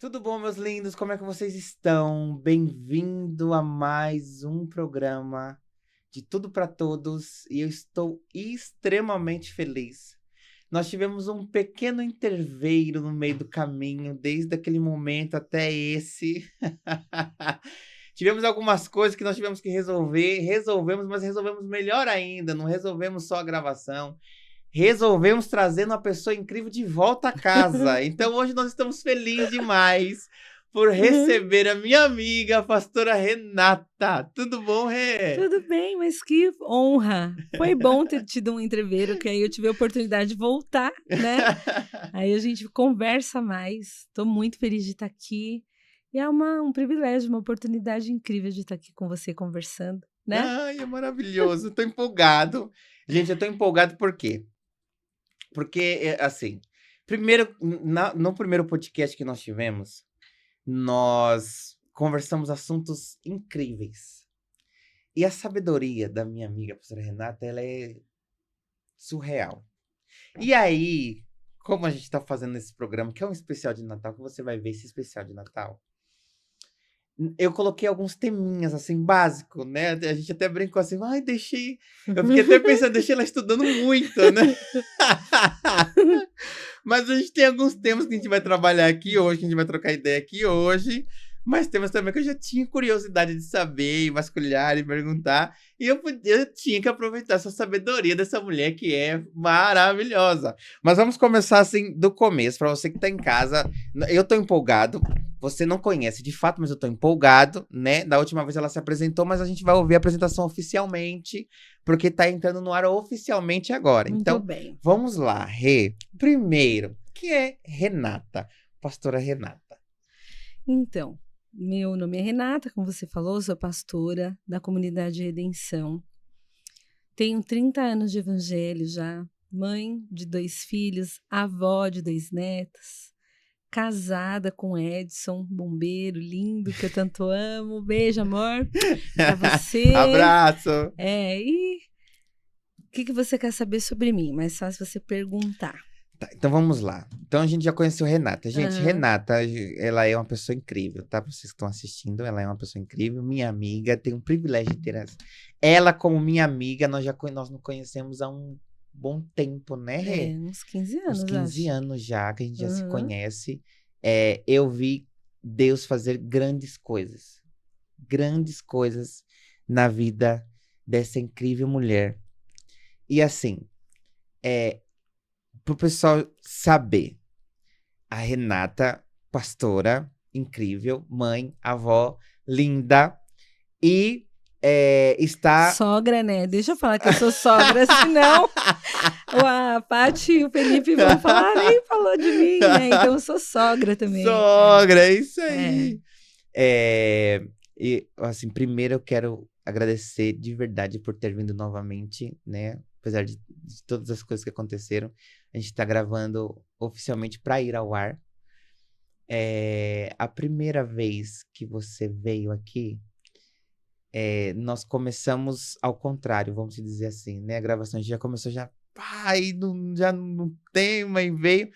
Tudo bom, meus lindos? Como é que vocês estão? Bem-vindo a mais um programa de Tudo para Todos e eu estou extremamente feliz. Nós tivemos um pequeno interveiro no meio do caminho, desde aquele momento até esse. Tivemos algumas coisas que nós tivemos que resolver, resolvemos, mas resolvemos melhor ainda, não resolvemos só a gravação. Resolvemos trazer uma pessoa incrível de volta a casa. Então hoje nós estamos felizes demais por receber a minha amiga, a pastora Renata. Tudo bom, Rê? Tudo bem, mas que honra. Foi bom ter tido um entreveiro, que aí eu tive a oportunidade de voltar, né? Aí a gente conversa mais. Estou muito feliz de estar aqui. E é um privilégio, uma oportunidade incrível de estar aqui com você conversando, né? Ai, é maravilhoso. Tô empolgado. Gente, eu tô empolgado por quê? Porque, assim, primeiro, no primeiro podcast que nós tivemos, nós conversamos assuntos incríveis. E a sabedoria da minha amiga, a pastora Renata, ela é surreal. E aí, como a gente tá fazendo esse programa, que é um especial de Natal, que você vai ver esse especial de Natal, eu coloquei alguns teminhas, assim, básico, né? A gente até brincou assim, ai, deixei... Eu fiquei até pensando, deixei ela estudando muito, né? Mas a gente tem alguns temas que a gente vai trabalhar aqui hoje, que a gente vai trocar ideia aqui hoje. Mas temas também que eu já tinha curiosidade de saber, e vasculhar e perguntar. E eu tinha que aproveitar essa sabedoria dessa mulher que é maravilhosa. Mas vamos começar assim do começo, para você que tá em casa. Eu tô empolgado. Você não conhece de fato, mas eu tô empolgado, né? Da última vez ela se apresentou, mas a gente vai ouvir a apresentação oficialmente, porque tá entrando no ar oficialmente agora. Muito Então, bem. vamos lá, Rê. Primeiro, que é Renata? Pastora Renata. Então, meu nome é Renata, como você falou, sou pastora da Comunidade Redenção. Tenho 30 anos de evangelho já, mãe de 2 filhos, avó de 2 netos. Casada com Edson, bombeiro lindo que eu tanto amo. Beijo, amor, pra você. Abraço! E o que você quer saber sobre mim? Mais fácil você perguntar. Tá, então vamos lá. Então a gente já conheceu Renata. Gente, Aham. Renata, ela é uma pessoa incrível, tá? Pra vocês que estão assistindo, ela é uma pessoa incrível, minha amiga, tenho o privilégio de ter ela como minha amiga. Nós nos conhecemos há um bom tempo, né, Rê? Uns 15 Uns anos, 15 acho. anos já que a gente já se Aham. conhece. Eu vi Deus fazer grandes coisas na vida dessa incrível mulher. E assim, pro pessoal saber, a Renata, pastora, incrível, mãe, avó, linda, e está... Sogra, né? Deixa eu falar que eu sou sogra, senão a Paty e o Felipe vão falar, nem falou de mim, né? Então eu sou sogra também. Sogra, é isso É. aí. E, assim, primeiro eu quero agradecer de verdade por ter vindo novamente, né? Apesar de todas as coisas que aconteceram, a gente tá gravando oficialmente para ir ao ar. A primeira vez que você veio aqui, nós começamos ao contrário, vamos dizer assim, né? A gravação já começou já no tema e veio.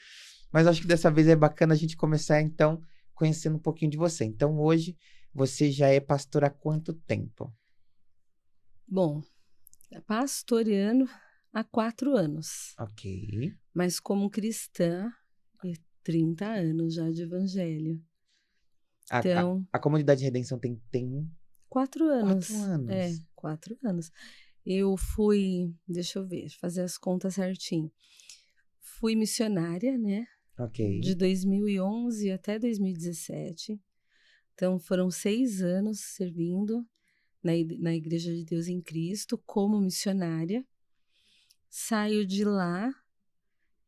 Mas acho que dessa vez é bacana a gente começar, então, conhecendo um pouquinho de você. Então, hoje, você já é pastora há quanto tempo? Bom, pastoreando há 4 anos, Ok. mas como cristã, 30 anos já de evangelho. A, a, Então, a Comunidade de Redenção tem 4 4 anos. anos. 4 anos. Eu fui, deixa eu ver, fazer as contas certinho. Fui missionária, né? Ok. De 2011 até 2017. Então, foram 6 anos servindo na Igreja de Deus em Cristo como missionária. Saio de lá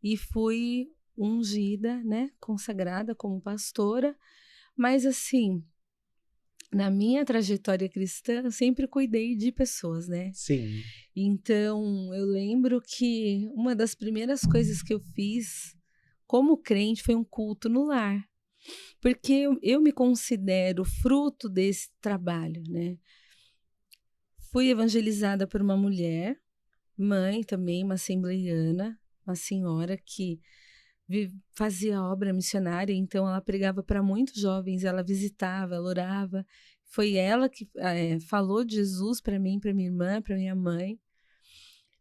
e fui ungida, né? Consagrada como pastora. Mas, assim, na minha trajetória cristã, eu sempre cuidei de pessoas, né? Sim. Então, eu lembro que uma das primeiras coisas que eu fiz como crente foi um culto no lar. Porque eu me considero fruto desse trabalho, né? Fui evangelizada por uma mulher, mãe também, uma assembleiana, uma senhora que fazia obra missionária, então ela pregava para muitos jovens, ela visitava, ela orava. Foi ela que falou de Jesus para mim, para minha irmã, para minha mãe.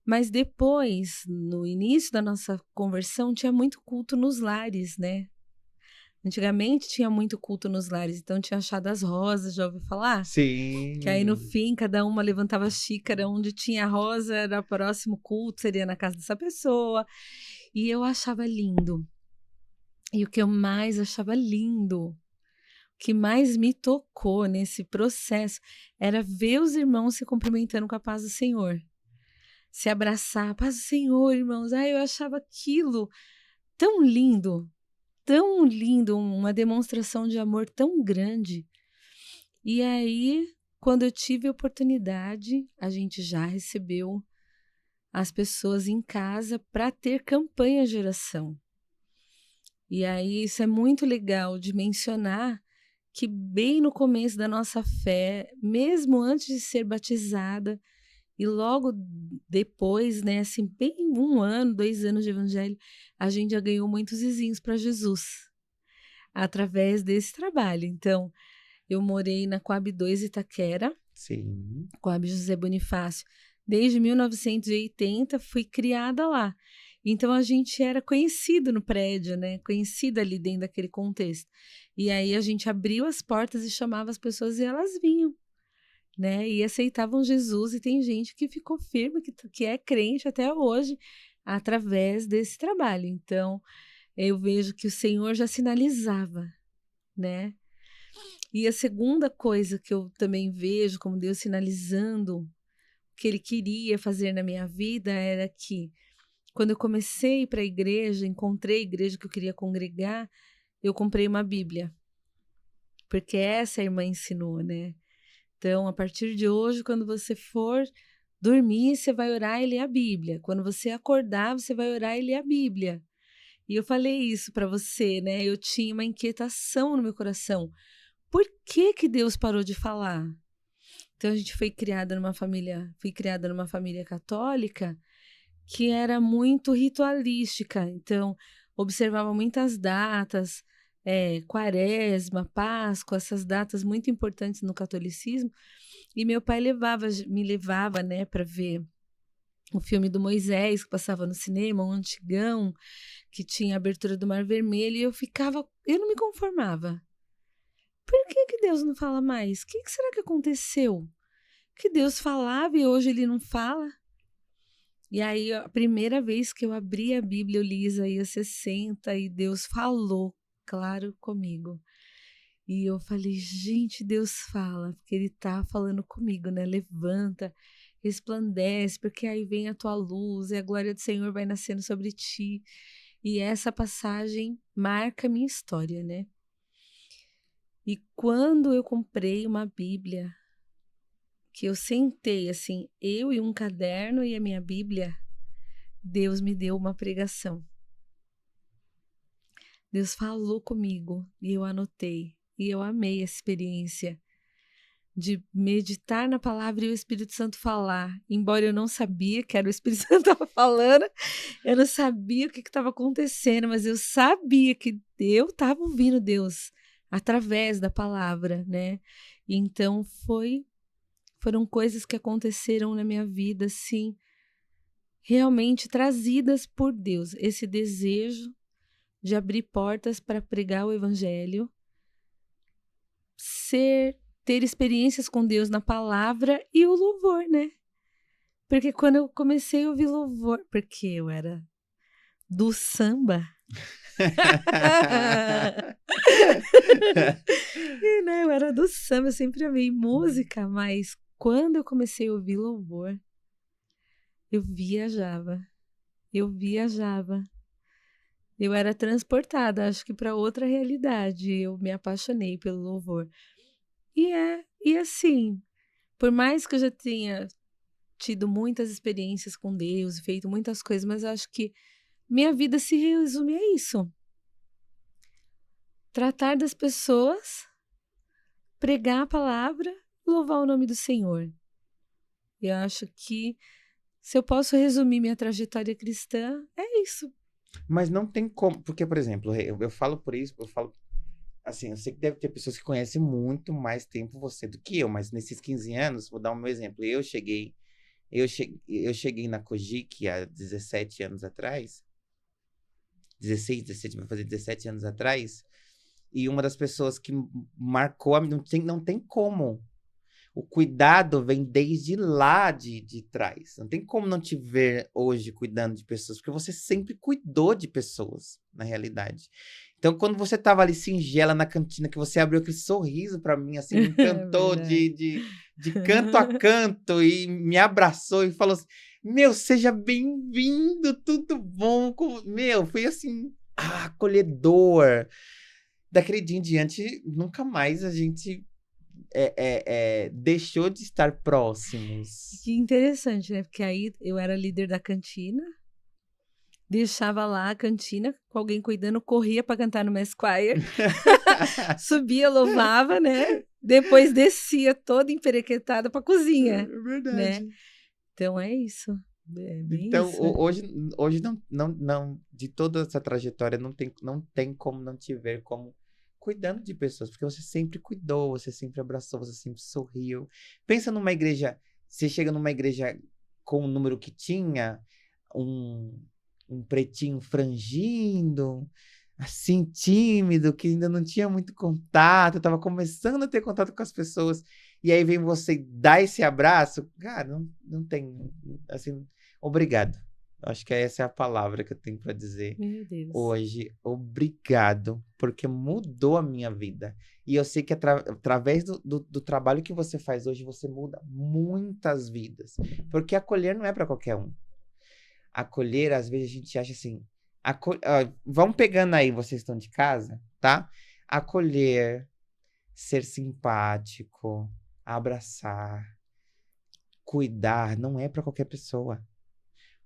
Mas depois, no início da nossa conversão, tinha muito culto nos lares, né? Antigamente tinha muito culto nos lares, então tinha chá das rosas, já ouviu falar? Que aí no Sim. fim, cada uma levantava a xícara, onde tinha a rosa, era o próximo culto, seria na casa dessa pessoa. E eu achava lindo. E o que eu mais achava lindo, o que mais me tocou nesse processo, era ver os irmãos se cumprimentando com a paz do Senhor. Se abraçar, paz do Senhor, irmãos. Eu achava aquilo tão lindo, uma demonstração de amor tão grande. E aí, quando eu tive a oportunidade, a gente já recebeu as pessoas em casa para ter campanha de oração. E aí, isso é muito legal de mencionar que bem no começo da nossa fé, mesmo antes de ser batizada, e logo depois, né, assim, bem 1 ano, 2 anos de evangelho, a gente já ganhou muitos vizinhos para Jesus, através desse trabalho. Então, eu morei na Coab 2 Itaquera, Sim. Coab José Bonifácio, desde 1980, fui criada lá. Então, a gente era conhecido no prédio, né, conhecido ali dentro daquele contexto. E aí, a gente abriu as portas e chamava as pessoas e elas vinham, né, e aceitavam Jesus, e tem gente que ficou firme, que é crente até hoje, através desse trabalho. Então, eu vejo que o Senhor já sinalizava, né? E a segunda coisa que eu também vejo como Deus sinalizando o que Ele queria fazer na minha vida era que, quando eu comecei a ir para a igreja, encontrei a igreja que eu queria congregar, eu comprei uma Bíblia, porque essa a irmã ensinou, né? Então, a partir de hoje, quando você for dormir, você vai orar e ler a Bíblia. Quando você acordar, você vai orar e ler a Bíblia. E eu falei isso para você, né? Eu tinha uma inquietação no meu coração. Por que que Deus parou de falar? Então, a gente fui criada numa família católica que era muito ritualística. Então, observava muitas datas, Quaresma, Páscoa, essas datas muito importantes no catolicismo. E meu pai me levava, né, para ver o filme do Moisés, que passava no cinema, um antigão, que tinha a abertura do Mar Vermelho, e eu não me conformava. Por que que Deus não fala mais? O que será que aconteceu? Que Deus falava e hoje ele não fala? E aí, a primeira vez que eu abri a Bíblia, eu li Isaías 60 e Deus falou claro comigo. E eu falei, gente, Deus fala, porque Ele tá falando comigo, né? Levanta, resplandece, porque aí vem a tua luz e a glória do Senhor vai nascendo sobre ti. E essa passagem marca a minha história, né? E quando eu comprei uma Bíblia, que eu sentei assim, eu e um caderno e a minha Bíblia, Deus me deu uma pregação. Deus falou comigo e eu anotei. E eu amei essa experiência de meditar na palavra e o Espírito Santo falar. Embora eu não sabia que era o Espírito Santo que estava falando, eu não sabia o que estava acontecendo, mas eu sabia que eu estava ouvindo Deus através da palavra, né? Então foram coisas que aconteceram na minha vida, assim, realmente trazidas por Deus. Esse desejo de abrir portas para pregar o evangelho, ter experiências com Deus na palavra e o louvor, né? Porque quando eu comecei a ouvir louvor, porque eu era do samba, e, né, eu era do samba, eu sempre amei música, mas quando eu comecei a ouvir louvor, eu viajava. Eu era transportada, acho que para outra realidade. Eu me apaixonei pelo louvor. E assim, por mais que eu já tenha tido muitas experiências com Deus, feito muitas coisas, mas eu acho que minha vida se resume a isso. Tratar das pessoas, pregar a palavra, louvar o nome do Senhor. Eu acho que, se eu posso resumir minha trajetória cristã, é isso. Mas não tem como, porque, por exemplo, eu falo por isso, eu falo assim, eu sei que deve ter pessoas que conhecem muito mais tempo você do que eu, mas nesses 15 anos, vou dar um meu exemplo, eu cheguei na Cogic há 17 anos atrás, 16, 17, vai fazer 17 anos atrás, e uma das pessoas que marcou, não tem como. O cuidado vem desde lá de trás. Não tem como não te ver hoje cuidando de pessoas, porque você sempre cuidou de pessoas, na realidade. Então, quando você tava ali singela na cantina, que você abriu aquele sorriso para mim, assim, me É encantou verdade. de canto a canto e me abraçou e falou assim: Meu, seja bem-vindo, tudo bom? Meu, foi assim, acolhedor. Daquele dia em diante, nunca mais a gente deixou de estar próximos. Que interessante, né? Porque aí eu era líder da cantina, deixava lá a cantina com alguém cuidando, corria para cantar no Mass Choir, subia, louvava, né? Depois descia toda emperequetada para cozinha, É né? verdade. Então é isso. É bem Então, isso. hoje não, de toda essa trajetória, não tem como não te ver como cuidando de pessoas, porque você sempre cuidou, você sempre abraçou, você sempre sorriu. Pensa numa igreja, você chega numa igreja com o número que tinha, um, um pretinho frangindo, assim, tímido, que ainda não tinha muito contato, estava começando a ter contato com as pessoas, e aí vem você dar esse abraço, cara, não tem, assim, obrigado. Acho que essa é a palavra que eu tenho para dizer Meu Deus. hoje. Obrigado, porque mudou a minha vida. E eu sei que através do trabalho que você faz hoje, você muda muitas vidas. Porque acolher não é para qualquer um. Acolher, às vezes, a gente acha assim. Vão pegando aí, vocês estão de casa, tá? Acolher, ser simpático, abraçar, cuidar, não é para qualquer pessoa.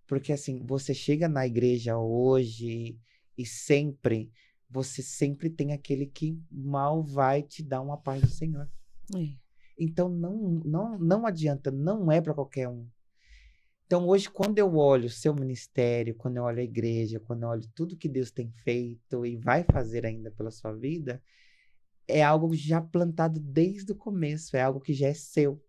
Porque assim, você chega na igreja hoje e você sempre tem aquele que mal vai te dar uma paz do Senhor. É. Então não adianta, não é para qualquer um. Então hoje, quando eu olho o seu ministério, quando eu olho a igreja, quando eu olho tudo que Deus tem feito e vai fazer ainda pela sua vida, é algo já plantado desde o começo, é algo que já é seu.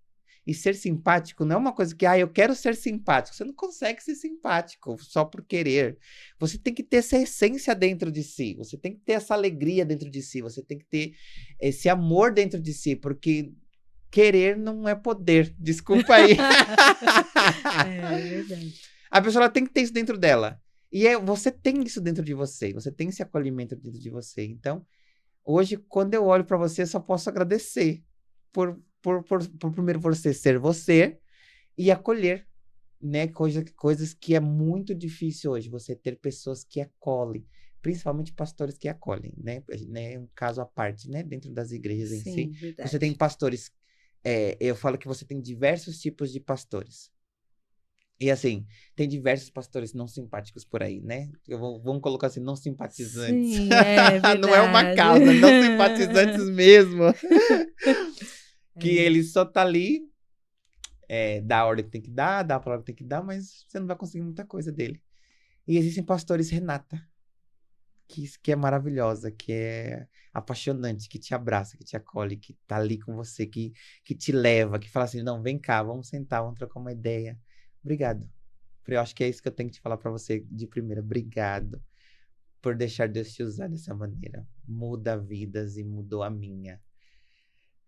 E ser simpático não é uma coisa que, eu quero ser simpático. Você não consegue ser simpático só por querer. Você tem que ter essa essência dentro de si. Você tem que ter essa alegria dentro de si. Você tem que ter esse amor dentro de si, porque querer não é poder. Desculpa aí. É verdade. A pessoa ela tem que ter isso dentro dela. E você tem isso dentro de você. Você tem esse acolhimento dentro de você. Então, hoje, quando eu olho para você, eu só posso agradecer por primeiro você ser você e acolher, né? Coisas que é muito difícil hoje, você ter pessoas que acolhem, principalmente pastores que acolhem, né? Um caso à parte, né? Dentro das igrejas em si. Sim, Você tem verdade. pastores, eu falo que você tem diversos tipos de pastores. E assim, tem diversos pastores não simpáticos por aí, né? Vamos colocar assim, não simpatizantes. Sim, é Não é uma verdade. causa, não simpatizantes mesmo. Que É. ele só tá ali, dá a ordem que tem que dar, dá a palavra que tem que dar, mas você não vai conseguir muita coisa dele. E existem pastores Renata, que é maravilhosa, que é apaixonante, que te abraça, que te acolhe, que tá ali com você, que te leva, que fala assim, não, vem cá, vamos sentar, vamos trocar uma ideia. Obrigado. Eu acho que é isso que eu tenho que te falar pra você de primeira. Obrigado por deixar Deus te usar dessa maneira. Muda vidas e mudou a minha.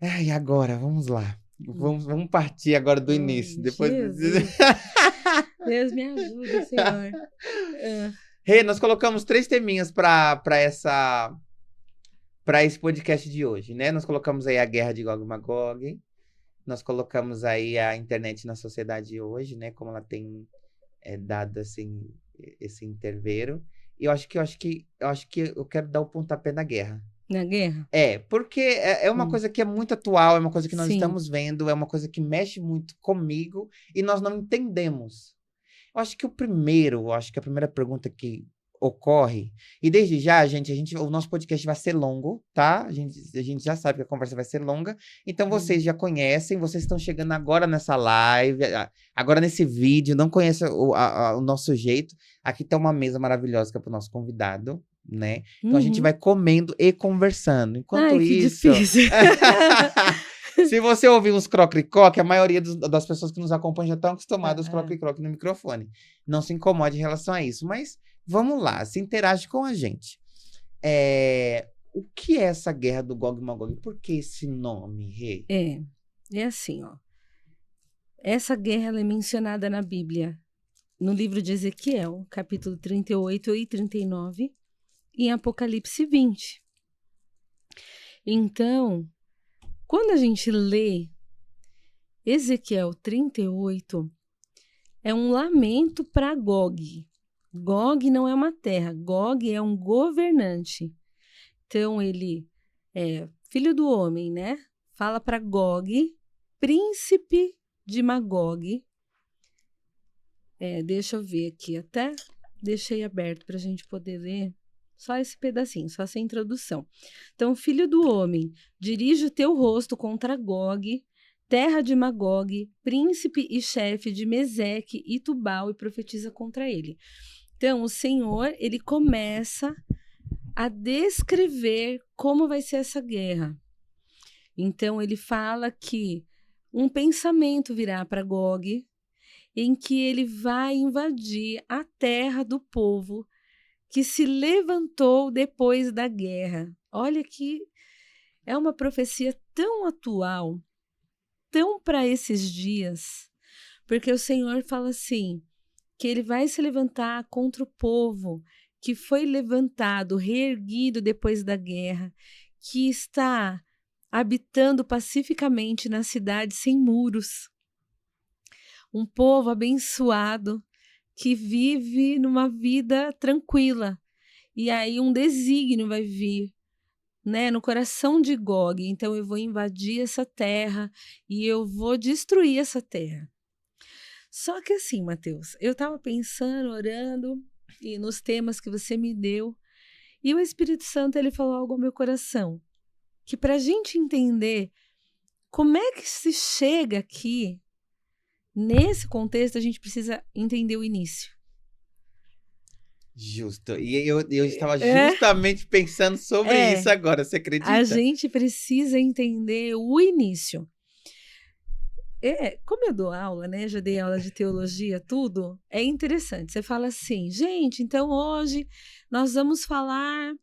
E agora, vamos lá. Vamos partir agora do início. Ai, Depois. Jesus. Deus me ajuda, Senhor. Ah, Rê, nós colocamos 3 teminhas para esse podcast de hoje, né? Nós colocamos aí a guerra de Gog e Magog. Nós colocamos aí a internet na sociedade hoje, né? Como ela tem dado assim esse interveiro. E eu acho que eu quero dar o pontapé na guerra. na guerra? Porque é uma Hum, coisa que é muito atual, é uma coisa que nós sim. estamos vendo, é uma coisa que mexe muito comigo e nós não entendemos. Eu acho que a primeira pergunta que ocorre, e desde já, gente, o nosso podcast vai ser longo, tá? A gente já sabe que a conversa vai ser longa, então vocês já conhecem, vocês estão chegando agora nessa live, agora nesse vídeo, não conhecem o nosso jeito, aqui tá uma mesa maravilhosa que é pro nosso convidado, né? Então a gente vai comendo e conversando. Enquanto Ai, que isso... difícil. Se você ouvir uns croque-croque, a maioria das pessoas que nos acompanham já estão acostumadas aos Ah. croque-croque no microfone. Não se incomode em relação a isso. Mas vamos lá, se interage com a gente. O que é essa guerra do Gog e Magog? Por que esse nome, Rê? É assim, ó. Essa guerra ela é mencionada na Bíblia, no livro de Ezequiel, capítulo 38 e 39, e em Apocalipse 20. Então, quando a gente lê Ezequiel 38, é um lamento para Gog. Gog não é uma terra, Gog é um governante. Então, ele é filho do homem, né? Fala para Gog, príncipe de Magog. Deixa eu ver aqui, até deixei aberto para a gente poder ler só esse pedacinho, só essa introdução. Então, filho do homem, dirige o teu rosto contra Gog, terra de Magog, príncipe e chefe de Meseque e Tubal, e profetiza contra ele. Então, o Senhor, ele começa a descrever como vai ser essa guerra. Então, ele fala que um pensamento virá para Gog, em que ele vai invadir a terra do povo que se levantou depois da guerra. Olha que é uma profecia tão atual, tão para esses dias, porque o Senhor fala assim, que ele vai se levantar contra o povo que foi levantado, reerguido depois da guerra, que está habitando pacificamente na cidade sem muros. Um povo abençoado que vive numa vida tranquila. E aí um desígnio vai vir, né, no coração de Gog. Então eu vou invadir essa terra e eu vou destruir essa terra. Só que assim, Mateus, eu estava pensando, orando, e nos temas que você me deu, e o Espírito Santo ele falou algo ao meu coração, que para a gente entender como é que se chega aqui, nesse contexto, a gente precisa entender o início. Justo. E eu estava justamente pensando sobre isso agora, você acredita? A gente precisa entender o início. Como eu dou aula, né? Já dei aula de teologia, tudo, é interessante. Você fala assim, gente, então hoje nós vamos falar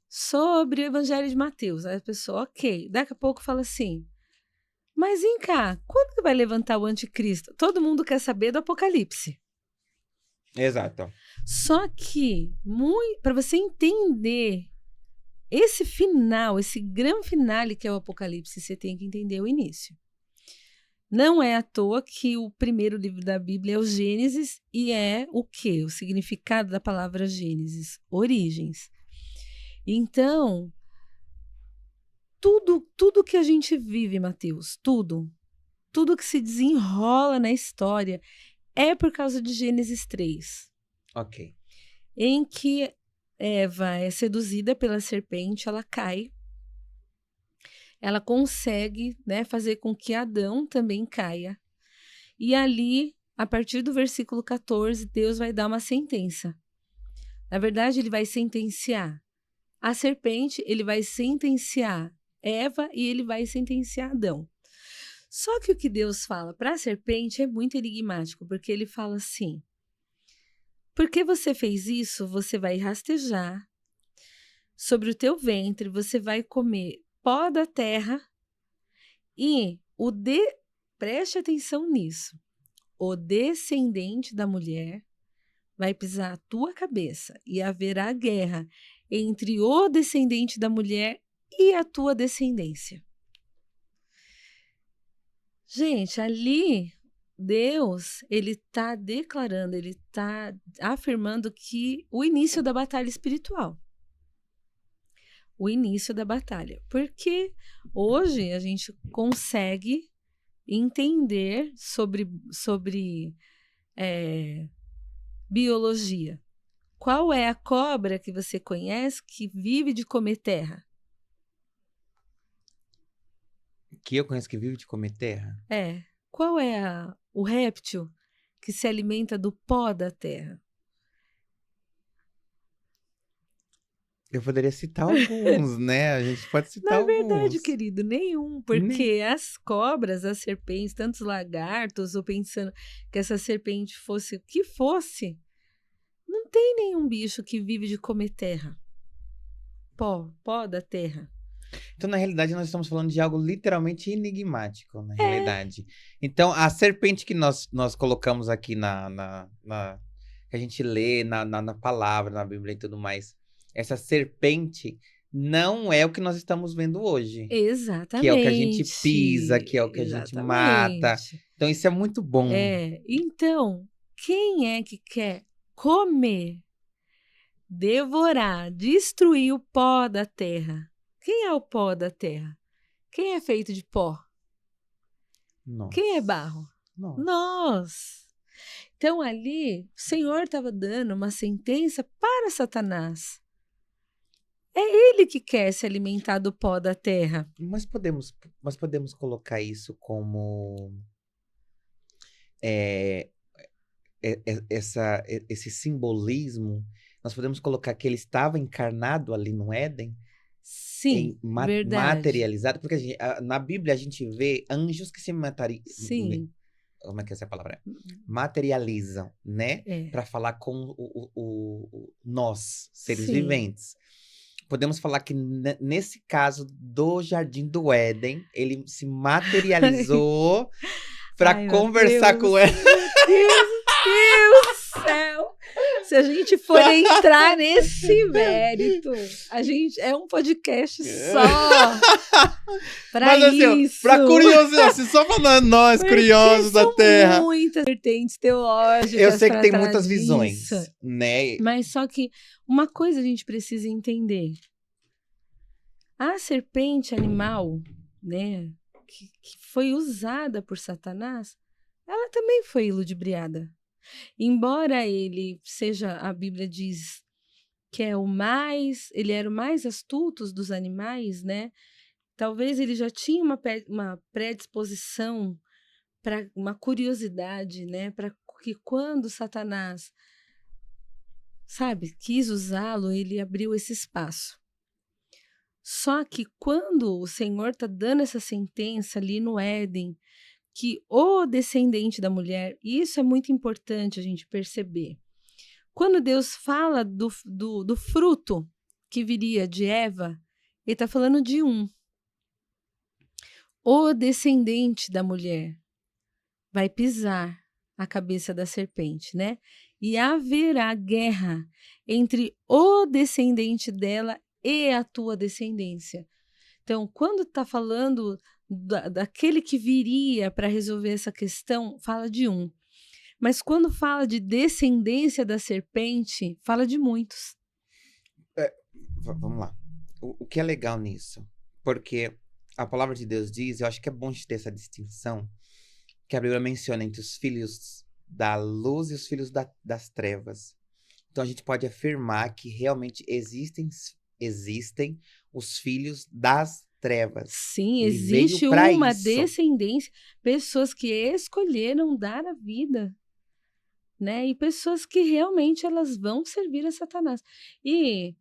sobre o Evangelho de Mateus. Aí a pessoa, ok. Daqui a pouco fala assim, mas vem cá, quando que vai levantar o anticristo? Todo mundo quer saber do Apocalipse. Exato. Só que, para você entender esse final, esse grande finale que é o Apocalipse, você tem que entender o início. Não é à toa que o primeiro livro da Bíblia é o Gênesis, e é o quê? O significado da palavra Gênesis, origens. Então, tudo que a gente vive, Mateus, tudo que se desenrola na história é por causa de Gênesis 3. Ok. Em que Eva é seduzida pela serpente, ela cai. Ela consegue, né, fazer com que Adão também caia. E ali, a partir do versículo 14, Deus vai dar uma sentença. Na verdade, ele vai sentenciar a serpente, ele vai sentenciar Eva e ele vai sentenciar Adão. Só que o que Deus fala para a serpente é muito enigmático, porque ele fala assim, porque você fez isso, você vai rastejar sobre o teu ventre, você vai comer pó da terra e preste atenção nisso, o descendente da mulher vai pisar a tua cabeça e haverá guerra entre o descendente da mulher e a tua descendência. Gente, ali Deus, ele está declarando, ele está afirmando que o início da batalha espiritual. O início da batalha. Porque hoje a gente consegue entender sobre biologia. Qual é a cobra que você conhece que vive de comer terra? Que eu conheço que vive de comer terra. Qual é o réptil que se alimenta do pó da terra? Eu poderia citar alguns, né? A gente pode citar Na verdade, alguns. querido, nenhum, Ne- porque as cobras, as serpentes, tantos lagartos, ou pensando que essa serpente fosse o que fosse, não tem nenhum bicho que vive de comer terra. Pó da terra. Então, na realidade, nós estamos falando de algo literalmente enigmático, na realidade. Então, a serpente que nós colocamos aqui que a gente lê na palavra, na Bíblia e tudo mais, essa serpente não é o que nós estamos vendo hoje. Que é o que a gente pisa, Exatamente. que é o que a gente mata. Exatamente. Então, isso é muito bom. Então, quem é que quer comer, devorar, destruir o pó da terra? Quem é o pó da terra? Quem é feito de pó? Quem é barro? Nossa. Nós. Então ali, o Senhor estava dando uma sentença para Satanás. É ele que quer se alimentar do pó da terra. Mas podemos colocar isso como é, esse simbolismo. Nós podemos colocar que ele estava encarnado ali no Éden, Sim, verdade. materializado, porque na Bíblia a gente vê anjos que se Sim. como é que é essa palavra? Materializam, né? É. Para falar com nós, seres Sim. viventes. Podemos falar que nesse caso do Jardim do Éden, ele se materializou para conversar com ela. Deus do céu! Se a gente for entrar nesse mérito, a gente é um podcast só para Assim, isso. Para curiosidade, só falando nós, porque curiosos da Terra. Muitas vertentes teológicas. Eu sei que tem muitas visões, né? Mas só que uma coisa a gente precisa entender. A serpente animal, né, que foi usada por Satanás, ela também foi ludibriada. Embora ele seja, a Bíblia diz que ele era o mais astuto dos animais, né? Talvez ele já tinha uma predisposição para uma curiosidade, né? Para que quando Satanás, quis usá-lo, ele abriu esse espaço. Só que quando o Senhor está dando essa sentença ali no Éden, que o descendente da mulher, isso é muito importante a gente perceber. Quando Deus fala do fruto que viria de Eva, ele está falando de um. O descendente da mulher vai pisar a cabeça da serpente, né? E haverá guerra entre o descendente dela e a tua descendência. Então, quando está falando daquele que viria para resolver essa questão, fala de um. Mas quando fala de descendência da serpente, fala de muitos. Vamos lá. O que é legal nisso? Porque a palavra de Deus diz, eu acho que é bom de ter essa distinção, que a Bíblia menciona entre os filhos da luz e os filhos das trevas. Então a gente pode afirmar que realmente existem os filhos das trevas. Sim, Ele existe veio pra uma isso. descendência, pessoas que escolheram dar a vida, né? E pessoas que realmente elas vão servir a Satanás. E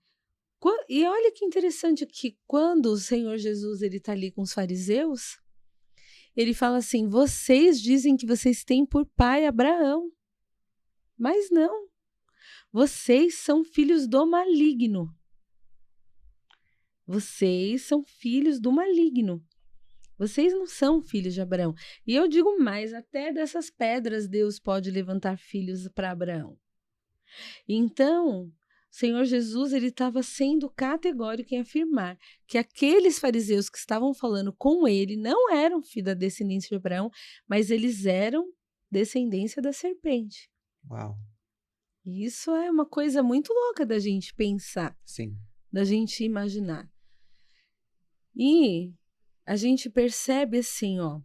olha que interessante que quando o Senhor Jesus ele está ali com os fariseus, ele fala assim: vocês dizem que vocês têm por pai Abraão, mas não. Vocês são filhos do maligno. Vocês são filhos do maligno. Vocês não são filhos de Abraão. E eu digo mais, até dessas pedras Deus pode levantar filhos para Abraão. Então, o Senhor Jesus ele estava sendo categórico em afirmar que aqueles fariseus que estavam falando com ele não eram filhos da descendência de Abraão, mas eles eram descendência da serpente. Uau. Isso é uma coisa muito louca da gente pensar. Sim. Da gente imaginar. E a gente percebe assim, ó.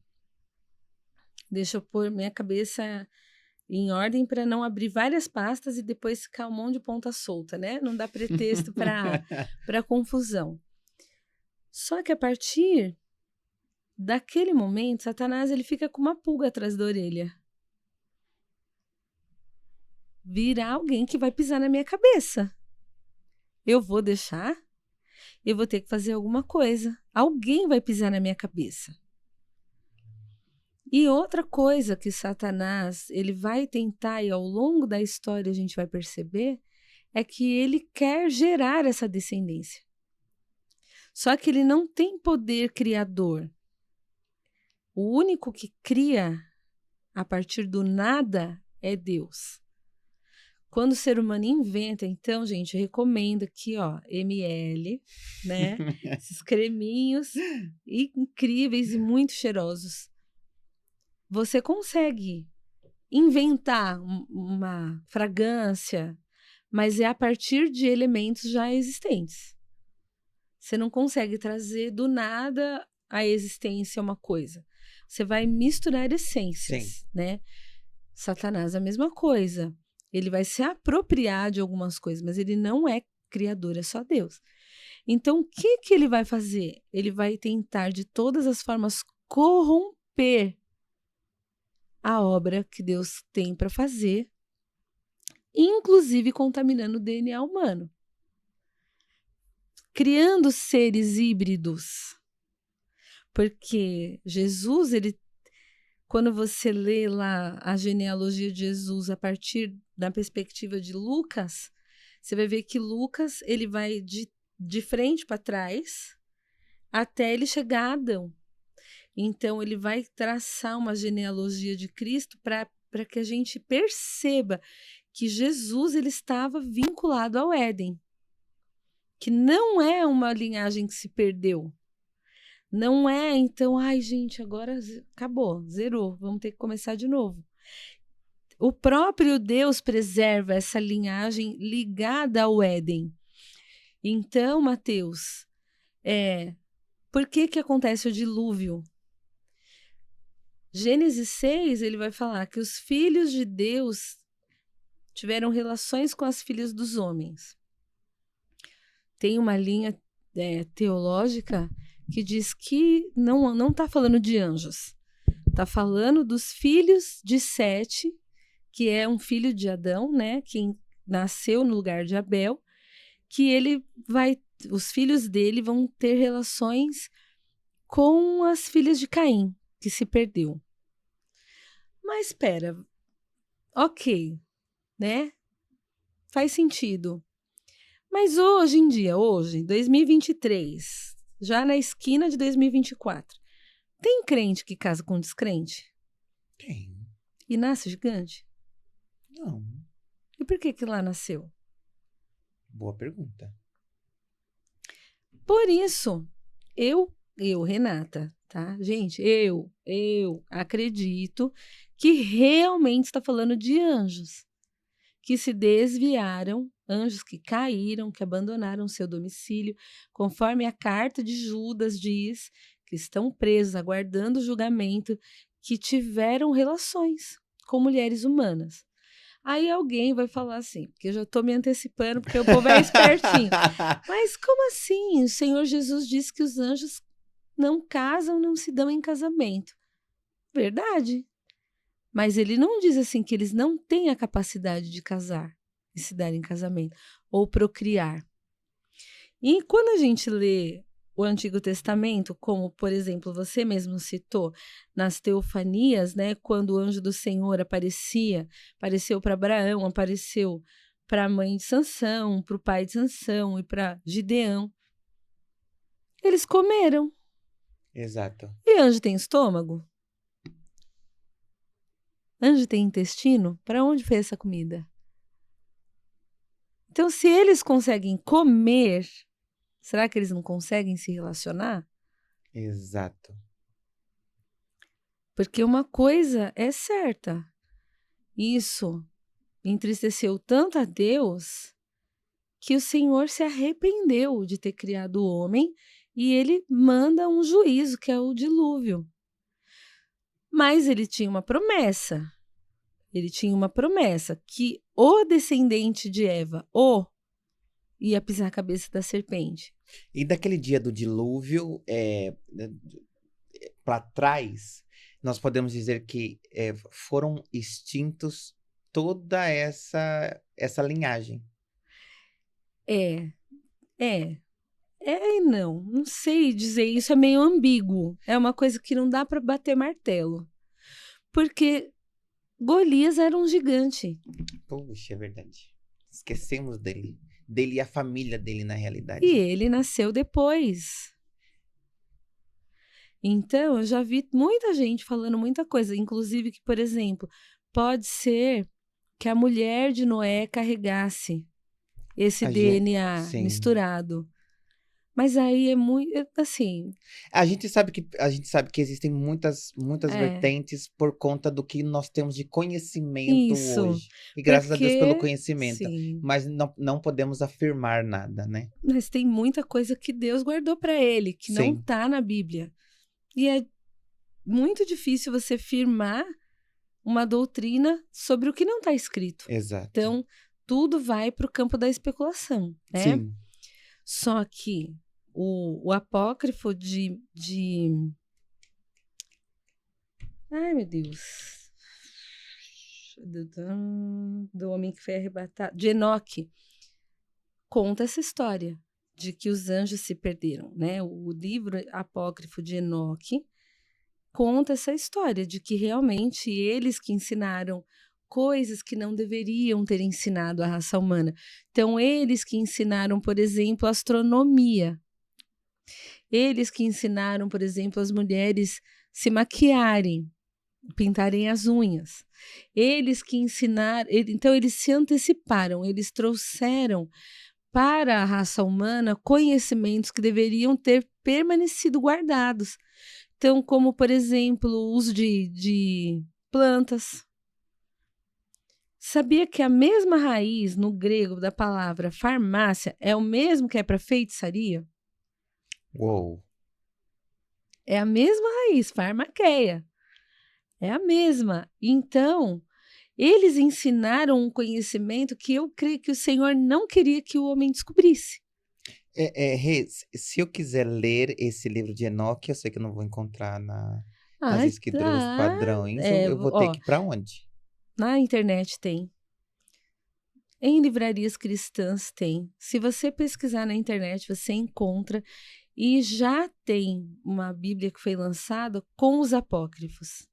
Deixa eu pôr minha cabeça em ordem para não abrir várias pastas e depois ficar um monte de ponta solta, né? Não dá pretexto para confusão. Só que a partir daquele momento, Satanás ele fica com uma pulga atrás da orelha. Virá alguém que vai pisar na minha cabeça. Eu vou deixar? Eu vou ter que fazer alguma coisa. Alguém vai pisar na minha cabeça. E outra coisa que Satanás ele vai tentar, e ao longo da história a gente vai perceber, é que ele quer gerar essa descendência. Só que ele não tem poder criador. O único que cria a partir do nada é Deus. Quando o ser humano inventa, então, gente, eu recomendo aqui, ó, ML, né? Esses creminhos incríveis e muito cheirosos. Você consegue inventar uma fragrância, mas é a partir de elementos já existentes. Você não consegue trazer do nada a existência uma coisa. Você vai misturar essências, né? Satanás é a mesma coisa. Ele vai se apropriar de algumas coisas, mas ele não é criador, é só Deus. Então, o que ele vai fazer? Ele vai tentar, de todas as formas, corromper a obra que Deus tem para fazer, inclusive contaminando o DNA humano. Criando seres híbridos. Porque Jesus, quando você lê lá a genealogia de Jesus a partir da perspectiva de Lucas, você vai ver que Lucas ele vai de frente para trás até ele chegar a Adão. Então, ele vai traçar uma genealogia de Cristo para que a gente perceba que Jesus ele estava vinculado ao Éden. Que não é uma linhagem que se perdeu. Não é, então, ai, gente, agora acabou, zerou, vamos ter que começar de novo. O próprio Deus preserva essa linhagem ligada ao Éden. Então, Mateus, por que acontece o dilúvio? Gênesis 6, ele vai falar que os filhos de Deus tiveram relações com as filhas dos homens. Tem uma linha teológica que diz que não está falando de anjos. Está falando dos filhos de Sete, que é um filho de Adão, né? Que nasceu no lugar de Abel, que os filhos dele vão ter relações com as filhas de Caim, que se perdeu. Mas espera, ok, né? Faz sentido. Mas hoje em dia, 2023, já na esquina de 2024, tem crente que casa com descrente? Tem. E nasce gigante? Não. E por que lá nasceu? Boa pergunta. Por isso, eu, Renata, tá? Gente, eu acredito que realmente está falando de anjos que se desviaram, anjos que caíram, que abandonaram seu domicílio, conforme a carta de Judas diz, que estão presos, aguardando o julgamento, que tiveram relações com mulheres humanas. Aí alguém vai falar assim, porque eu já estou me antecipando, porque o povo é espertinho. Mas como assim? O Senhor Jesus disse que os anjos não casam, não se dão em casamento. Verdade. Mas ele não diz assim que eles não têm a capacidade de casar e se dar em casamento ou procriar. E quando a gente lê o Antigo Testamento, como, por exemplo, você mesmo citou, nas teofanias, né, quando o anjo do Senhor apareceu para Abraão, apareceu para a mãe de Sansão, para o pai de Sansão e para Gideão, eles comeram. Exato. E anjo tem estômago? Anjo tem intestino? Para onde foi essa comida? Então, se eles conseguem comer, será que eles não conseguem se relacionar? Exato. Porque uma coisa é certa. Isso entristeceu tanto a Deus que o Senhor se arrependeu de ter criado o homem e ele manda um juízo, que é o dilúvio. Mas ele tinha uma promessa. Ele tinha uma promessa que o descendente de Eva, ia pisar a cabeça da serpente. E daquele dia do dilúvio, para trás, nós podemos dizer que foram extintos toda essa linhagem. É, é. É e não. Não sei dizer isso, é meio ambíguo. É uma coisa que não dá para bater martelo. Porque Golias era um gigante. Puxa, é verdade. Esquecemos dele. Dele e a família dele, na E realidade. ele nasceu depois. Então, eu já vi muita gente falando muita coisa. Inclusive que, por exemplo, pode ser que a mulher de Noé carregasse esse DNA Sim. misturado. Mas aí é muito, assim... A gente sabe que existem muitas vertentes por conta do que nós temos de conhecimento Isso, hoje. E graças a Deus pelo porque... conhecimento. Sim. Mas não podemos afirmar nada, né? Mas tem muita coisa que Deus guardou para ele, que não Sim. tá na Bíblia. E é muito difícil você firmar uma doutrina sobre o que não está escrito. Exato. Então, tudo vai para o campo da especulação, né? Sim. Só que o apócrifo Ai, meu Deus. Do homem que foi arrebatado. De Enoque. Conta essa história de que os anjos se perderam, né? O livro apócrifo de Enoque conta essa história de que realmente eles que ensinaram coisas que não deveriam ter ensinado à raça humana. Então, eles que ensinaram, por exemplo, astronomia. Eles que ensinaram, por exemplo, as mulheres se maquiarem, pintarem as unhas. Eles que ensinaram... Então, eles se anteciparam, eles trouxeram para a raça humana conhecimentos que deveriam ter permanecido guardados. Então, como, por exemplo, o uso de plantas. Sabia que a mesma raiz no grego da palavra farmácia é o mesmo que é para feitiçaria? Uou. É a mesma raiz, farmaqueia. É a mesma. Então, eles ensinaram um conhecimento que eu creio que o Senhor não queria que o homem descobrisse. Rê, se eu quiser ler esse livro de Enoque, eu sei que eu não vou encontrar nas escrituras Tá. padrões. Eu vou ter que ir para onde? Na internet tem. Em livrarias cristãs tem. Se você pesquisar na internet, você encontra. E já tem uma Bíblia que foi lançada com os apócrifos.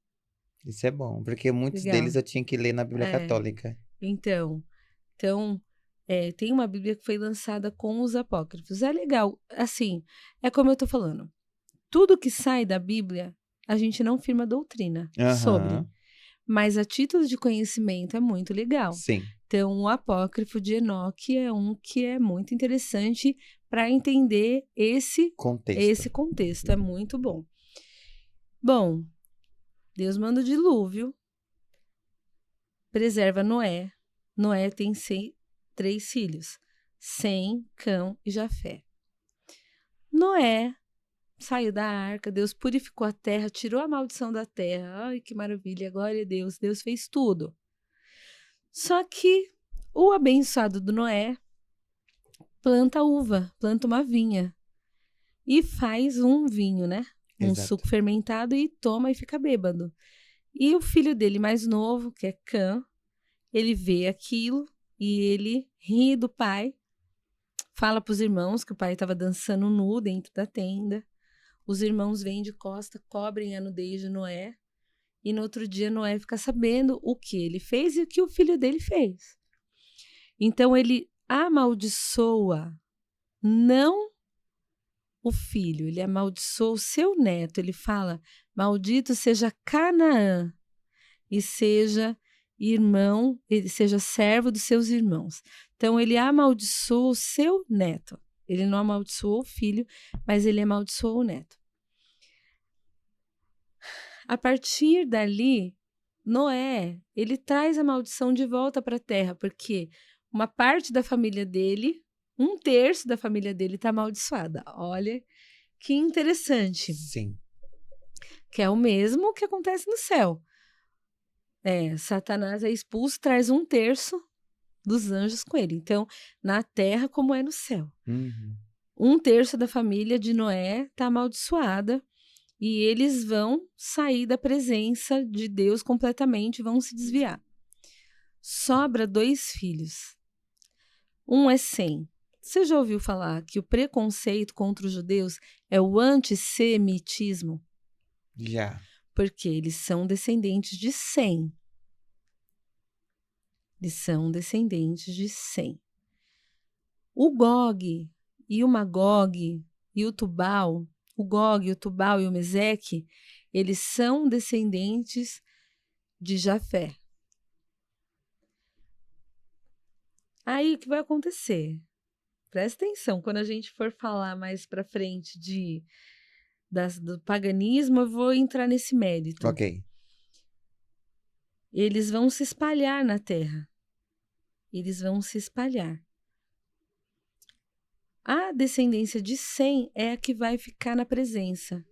Isso é bom, porque muitos Legal. deles eu tinha que ler na Bíblia Católica. Então tem uma Bíblia que foi lançada com os apócrifos. É legal. Assim, é como eu tô falando. Tudo que sai da Bíblia, a gente não firma doutrina sobre. Mas a título de conhecimento é muito legal. Sim. Então, o apócrifo de Enoque é um que é muito interessante para entender esse contexto. É muito bom. Bom, Deus manda o dilúvio, preserva Noé. Noé tem 3 filhos, Sem, Cão e Jafé. Noé saiu da arca, Deus purificou a terra, tirou a maldição da terra. Ai, que maravilha, glória a Deus. Deus fez tudo. Só que o abençoado do Noé planta uva, planta uma vinha e faz um vinho, né? Um suco fermentado e toma e fica bêbado. E o filho dele mais novo, que é Cã, ele vê aquilo e ele ri do pai, fala para os irmãos que o pai estava dançando nu dentro da tenda. Os irmãos vêm de costa, cobrem a nudez de Noé. E no outro dia Noé fica sabendo o que ele fez e o que o filho dele fez. Então ele amaldiçoa não o filho, ele amaldiçoa o seu neto. Ele fala: maldito seja Canaã e seja irmão, ele seja servo dos seus irmãos. Então ele amaldiçoa o seu neto. Ele não amaldiçoou o filho, mas ele amaldiçoou o neto. A partir dali, Noé, ele traz a maldição de volta para a terra, porque uma parte da família dele, 1/3 da família dele está amaldiçoada. Olha que interessante. Sim. Que é o mesmo que acontece no céu. Satanás é expulso, traz 1/3 dos anjos com ele. Então, na terra como é no céu. 1/3 da família de Noé está amaldiçoada e eles vão sair da presença de Deus completamente, vão se desviar. Sobra 2 filhos. Um é Sem. Você já ouviu falar que o preconceito contra os judeus é o antissemitismo? Já. Porque eles são descendentes de Sem. Eles são descendentes de Sem. O Gog e o Magog e o Tubal, o Gog, o Tubal e o Meseque, eles são descendentes de Jafé. Aí o que vai acontecer? Presta atenção, quando a gente for falar mais para frente do paganismo, eu vou entrar nesse mérito. Ok. Eles vão se espalhar na terra. Eles vão se espalhar. A descendência de Sem é a que vai ficar na presença.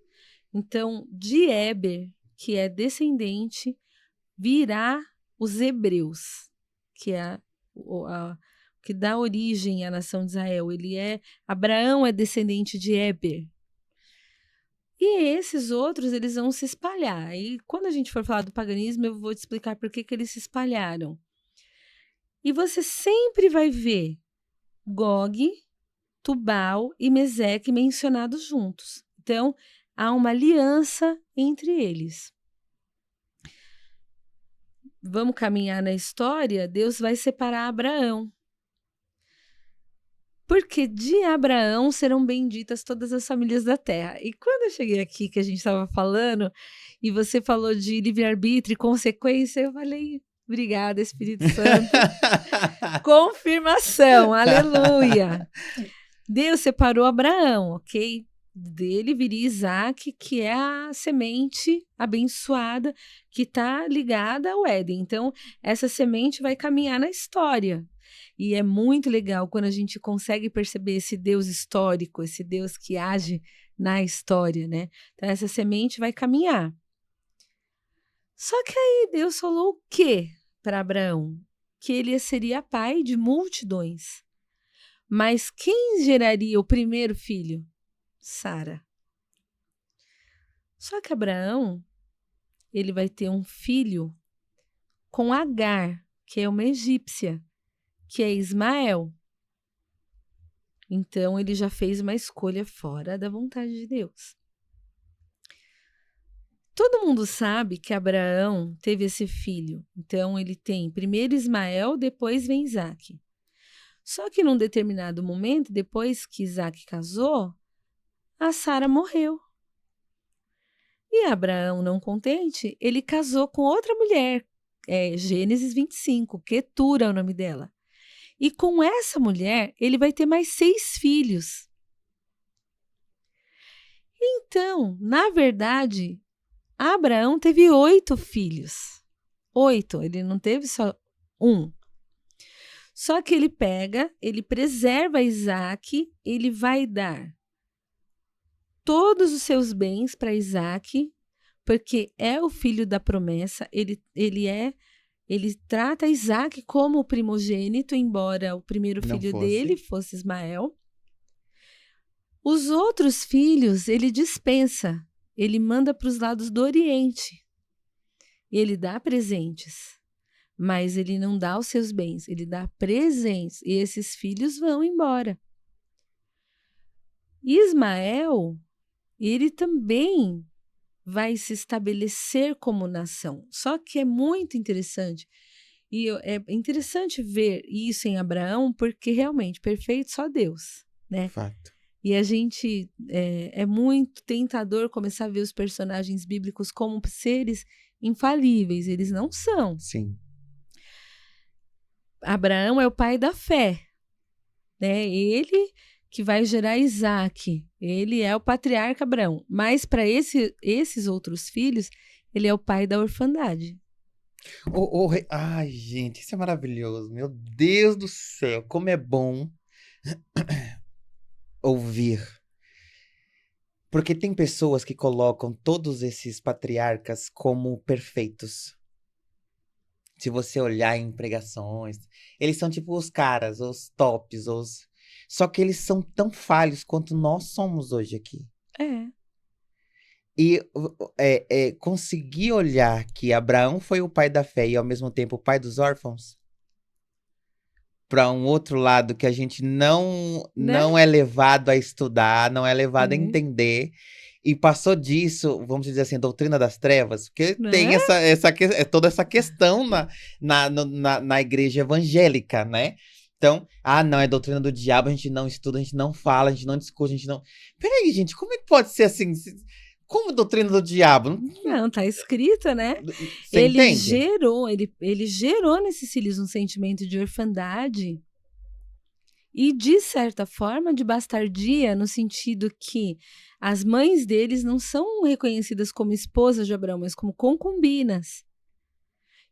Então, de Éber, que é descendente, virá os hebreus, que é que dá origem à nação de Israel. Abraão é descendente de Éber. E esses outros, eles vão se espalhar. E quando a gente for falar do paganismo, eu vou te explicar por que eles se espalharam. E você sempre vai ver Gog, Tubal e Meseque mencionados juntos. Então, há uma aliança entre eles. Vamos caminhar na história, Deus vai separar Abraão. Porque de Abraão serão benditas todas as famílias da terra. E quando eu cheguei aqui, que a gente estava falando, e você falou de livre-arbítrio e consequência, eu falei, obrigada, Espírito Santo. Confirmação, aleluia. Deus separou Abraão, ok? Dele viria Isaac, que é a semente abençoada que está ligada ao Éden. Então, essa semente vai caminhar na história. E é muito legal quando a gente consegue perceber esse Deus histórico, esse Deus que age na história, né? Então, essa semente vai caminhar. Só que aí Deus falou o quê para Abraão? Que ele seria pai de multidões. Mas quem geraria o primeiro filho? Sara. Só que Abraão, ele vai ter um filho com Agar, que é uma egípcia, que é Ismael. Então, ele já fez uma escolha fora da vontade de Deus. Todo mundo sabe que Abraão teve esse filho. Então, ele tem primeiro Ismael, depois vem Isaac. Só que num determinado momento, depois que Isaac casou, a Sara morreu. E Abraão, não contente, ele casou com outra mulher, Gênesis 25, Quetura é o nome dela. E com essa mulher, ele vai ter mais 6 filhos. Então, na verdade, Abraão teve 8 filhos. 8, ele não teve só 1. Só que ele preserva Isaac, ele vai dar todos os seus bens para Isaac, porque é o filho da promessa, ele trata Isaac como o primogênito, embora o primeiro filho dele fosse Ismael. Os outros filhos ele dispensa, ele manda para os lados do Oriente, ele dá presentes, mas ele não dá os seus bens, ele dá presentes, e esses filhos vão embora. Ismael, ele também vai se estabelecer como nação. Só que é muito interessante. E é interessante ver isso em Abraão, porque realmente, perfeito só Deus, né? Fato. E a gente é muito tentador começar a ver os personagens bíblicos como seres infalíveis. Eles não são. Sim. Abraão é o pai da fé, né? Ele que vai gerar Isaac. Ele é o patriarca Abraão. Mas para esses outros filhos, ele é o pai da orfandade. Ai, gente, isso é maravilhoso. Meu Deus do céu, como é bom ouvir. Porque tem pessoas que colocam todos esses patriarcas como perfeitos. Se você olhar em pregações, eles são tipo os caras, os tops, os... Só que eles são tão falhos quanto nós somos hoje aqui. É. E conseguir olhar que Abraão foi o pai da fé e ao mesmo tempo o pai dos órfãos, para um outro lado que a gente Né? não é levado a estudar, não é levado a Sim. entender. E passou disso, vamos dizer assim, doutrina das trevas, porque Né? tem toda essa questão na igreja evangélica, né? Então, não, é doutrina do diabo, a gente não estuda, a gente não fala, a gente não discute, a gente não. Peraí, gente, como é que pode ser assim? Como doutrina do diabo? Não, tá escrito, né? Você entende? Ele gerou nesses filhos um sentimento de orfandade e, de certa forma, de bastardia, no sentido que as mães deles não são reconhecidas como esposas de Abraão, mas como concubinas.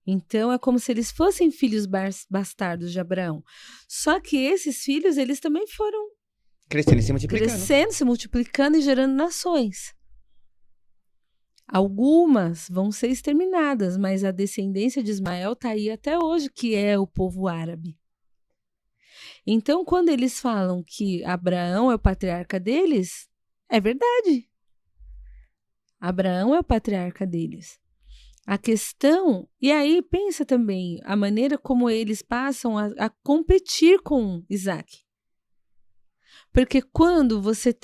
Então, é como se eles fossem filhos bastardos de Abraão. Só que esses filhos, eles também foram Crescendo e se multiplicando. crescendo, se multiplicando e gerando nações. Algumas vão ser exterminadas, mas a descendência de Ismael está aí até hoje, que é o povo árabe. Então, quando eles falam que Abraão é o patriarca deles, é verdade. Abraão é o patriarca deles. A questão, e aí pensa também a maneira como eles passam a competir com Isaac. Porque quando você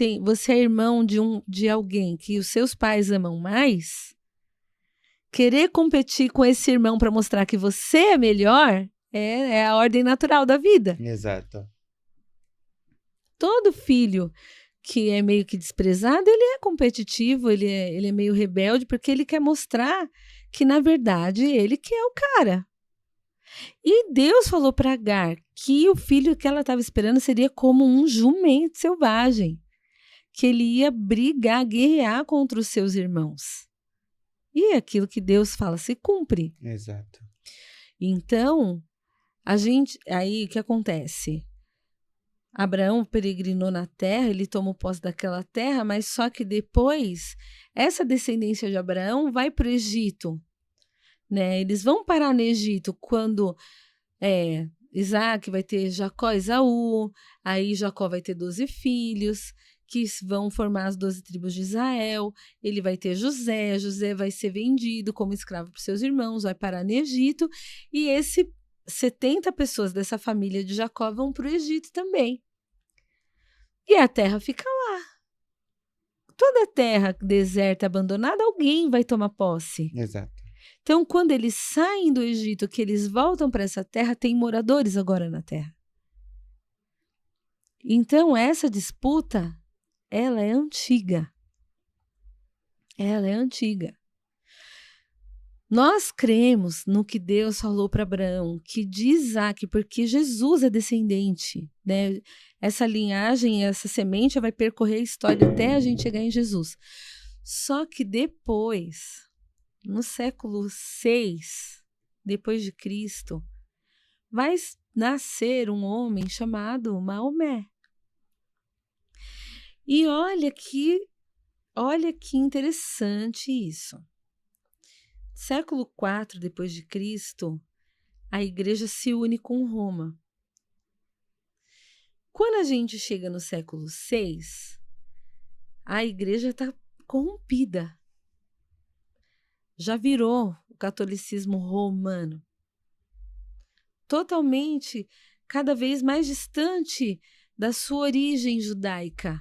é irmão de alguém que os seus pais amam mais, querer competir com esse irmão para mostrar que você é melhor é a ordem natural da vida. Exato. Todo filho que é meio que desprezado, ele é competitivo, ele é meio rebelde, porque ele quer mostrar que, na verdade, ele que é o cara. E Deus falou para Agar que o filho que ela estava esperando seria como um jumento selvagem, que ele ia brigar, guerrear contra os seus irmãos. E aquilo que Deus fala se cumpre. Exato. Então, aí o que acontece? Abraão peregrinou na terra, ele tomou posse daquela terra, mas só que depois essa descendência de Abraão vai para o Egito, né? Eles vão parar no Egito quando Isaac vai ter Jacó e Esaú, aí Jacó vai ter 12 filhos, que vão formar as 12 tribos de Israel, ele vai ter José, José vai ser vendido como escravo para seus irmãos, vai parar no Egito, e 70 pessoas dessa família de Jacó vão para o Egito também. E a terra fica lá. Toda terra deserta, abandonada, alguém vai tomar posse. Exato. Então, quando eles saem do Egito, que eles voltam para essa terra, tem moradores agora na terra. Então, essa disputa, ela é antiga. Ela é antiga. Nós cremos no que Deus falou para Abraão, que de Isaac, porque Jesus é descendente, né? Essa linhagem, essa semente vai percorrer a história até a gente chegar em Jesus. Só que depois, no século 6, depois de Cristo, vai nascer um homem chamado Maomé. E olha que interessante isso. Século IV depois de Cristo, a igreja se une com Roma. Quando a gente chega no século VI, a igreja está corrompida. Já virou o catolicismo romano. Totalmente, cada vez mais distante da sua origem judaica.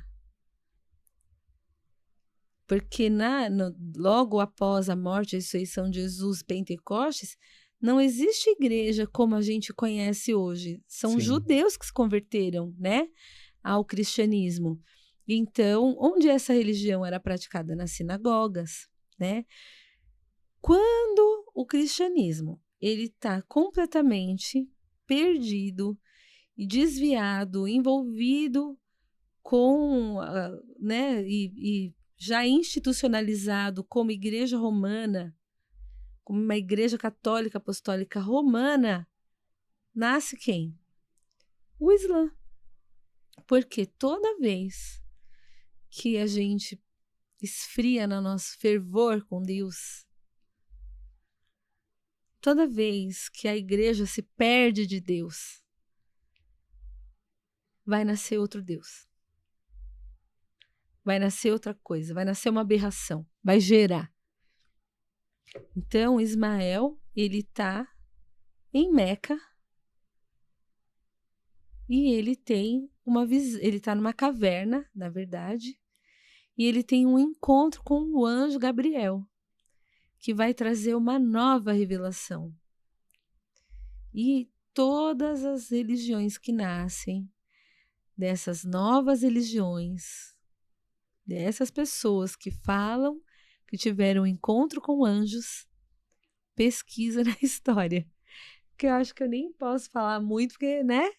Porque logo após a morte e ressurreição de Jesus, Pentecostes, não existe igreja como a gente conhece hoje. São Sim. judeus que se converteram, né, ao cristianismo. Então, onde essa religião era praticada? Nas sinagogas, né? Quando o cristianismo ele está completamente perdido e desviado, envolvido com, né, e já institucionalizado como igreja romana, como uma igreja católica apostólica romana, nasce quem? O Islã. Porque toda vez que a gente esfria no nosso fervor com Deus, toda vez que a igreja se perde de Deus, vai nascer outro Deus. Vai nascer outra coisa, vai nascer uma aberração, vai gerar. Então, Ismael, ele está em Meca e ele tem ele está numa caverna, na verdade, e ele tem um encontro com o anjo Gabriel, que vai trazer uma nova revelação. E todas as religiões que nascem, dessas novas religiões, dessas pessoas que falam que tiveram um encontro com anjos, pesquisa na história. Que eu acho que eu nem posso falar muito, porque, né?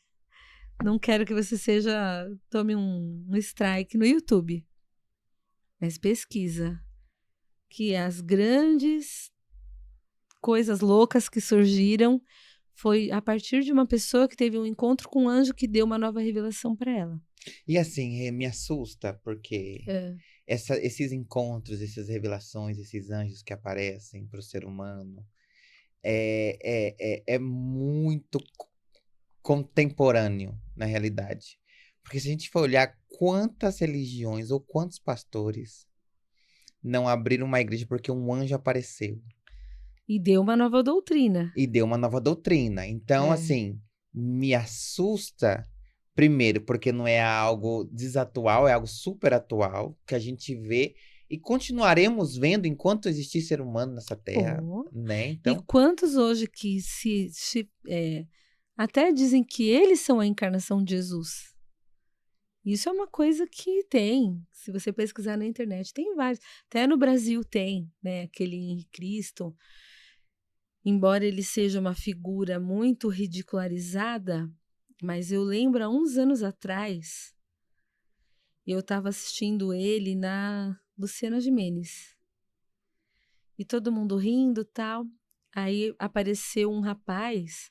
Não quero que você tome um strike no YouTube. Mas pesquisa que as grandes coisas loucas que surgiram foi a partir de uma pessoa que teve um encontro com um anjo que deu uma nova revelação para ela. E assim, me assusta, porque esses encontros, essas revelações, esses anjos que aparecem para o ser humano, é muito contemporâneo, na realidade. Porque se a gente for olhar quantas religiões ou quantos pastores não abriram uma igreja porque um anjo apareceu. E deu uma nova doutrina. Então, assim, me assusta, primeiro, porque não é algo desatual, é algo super atual, que a gente vê e continuaremos vendo enquanto existir ser humano nessa terra, né? Então... E quantos hoje que até dizem que eles são a encarnação de Jesus? Isso é uma coisa que tem. Se você pesquisar na internet, tem vários. Até no Brasil tem, né? Aquele Henrique Cristo. Embora ele seja uma figura muito ridicularizada, mas eu lembro há uns anos atrás, eu estava assistindo ele na Luciana Gimenez. E todo mundo rindo e tal. Aí apareceu um rapaz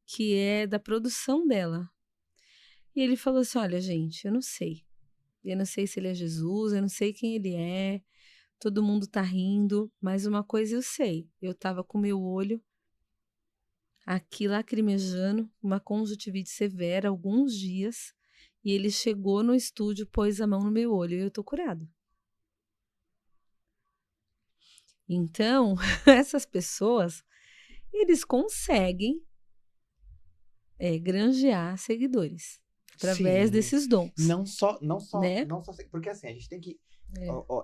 que é da produção dela. E ele falou assim, olha, gente, eu não sei. Eu não sei se ele é Jesus, eu não sei quem ele é. Todo mundo tá rindo, mas uma coisa eu sei. Eu tava com meu olho aqui lacrimejando, uma conjuntivite severa, alguns dias. E ele chegou no estúdio, pôs a mão no meu olho e eu tô curado. Então, essas pessoas, eles conseguem granjear seguidores através desses dons. Não só, né? porque assim, a gente tem que...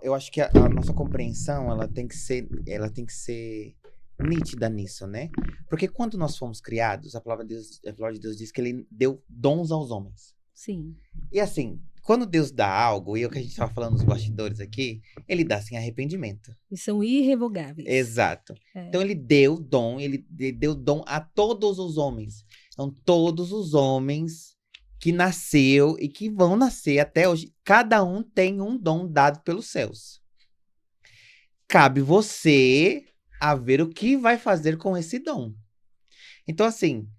eu acho que a nossa compreensão, ela tem que ser nítida nisso, né? Porque quando nós fomos criados, a palavra de Deus diz que ele deu dons aos homens. Sim. E assim, quando Deus dá algo, e é o que a gente estava falando nos bastidores aqui, ele dá sem arrependimento. E são irrevogáveis. Exato. Então ele deu dom a todos os homens. Então todos os homens que nasceu e que vão nascer até hoje, cada um tem um dom dado pelos céus. Cabe você a ver o que vai fazer com esse dom. Então assim,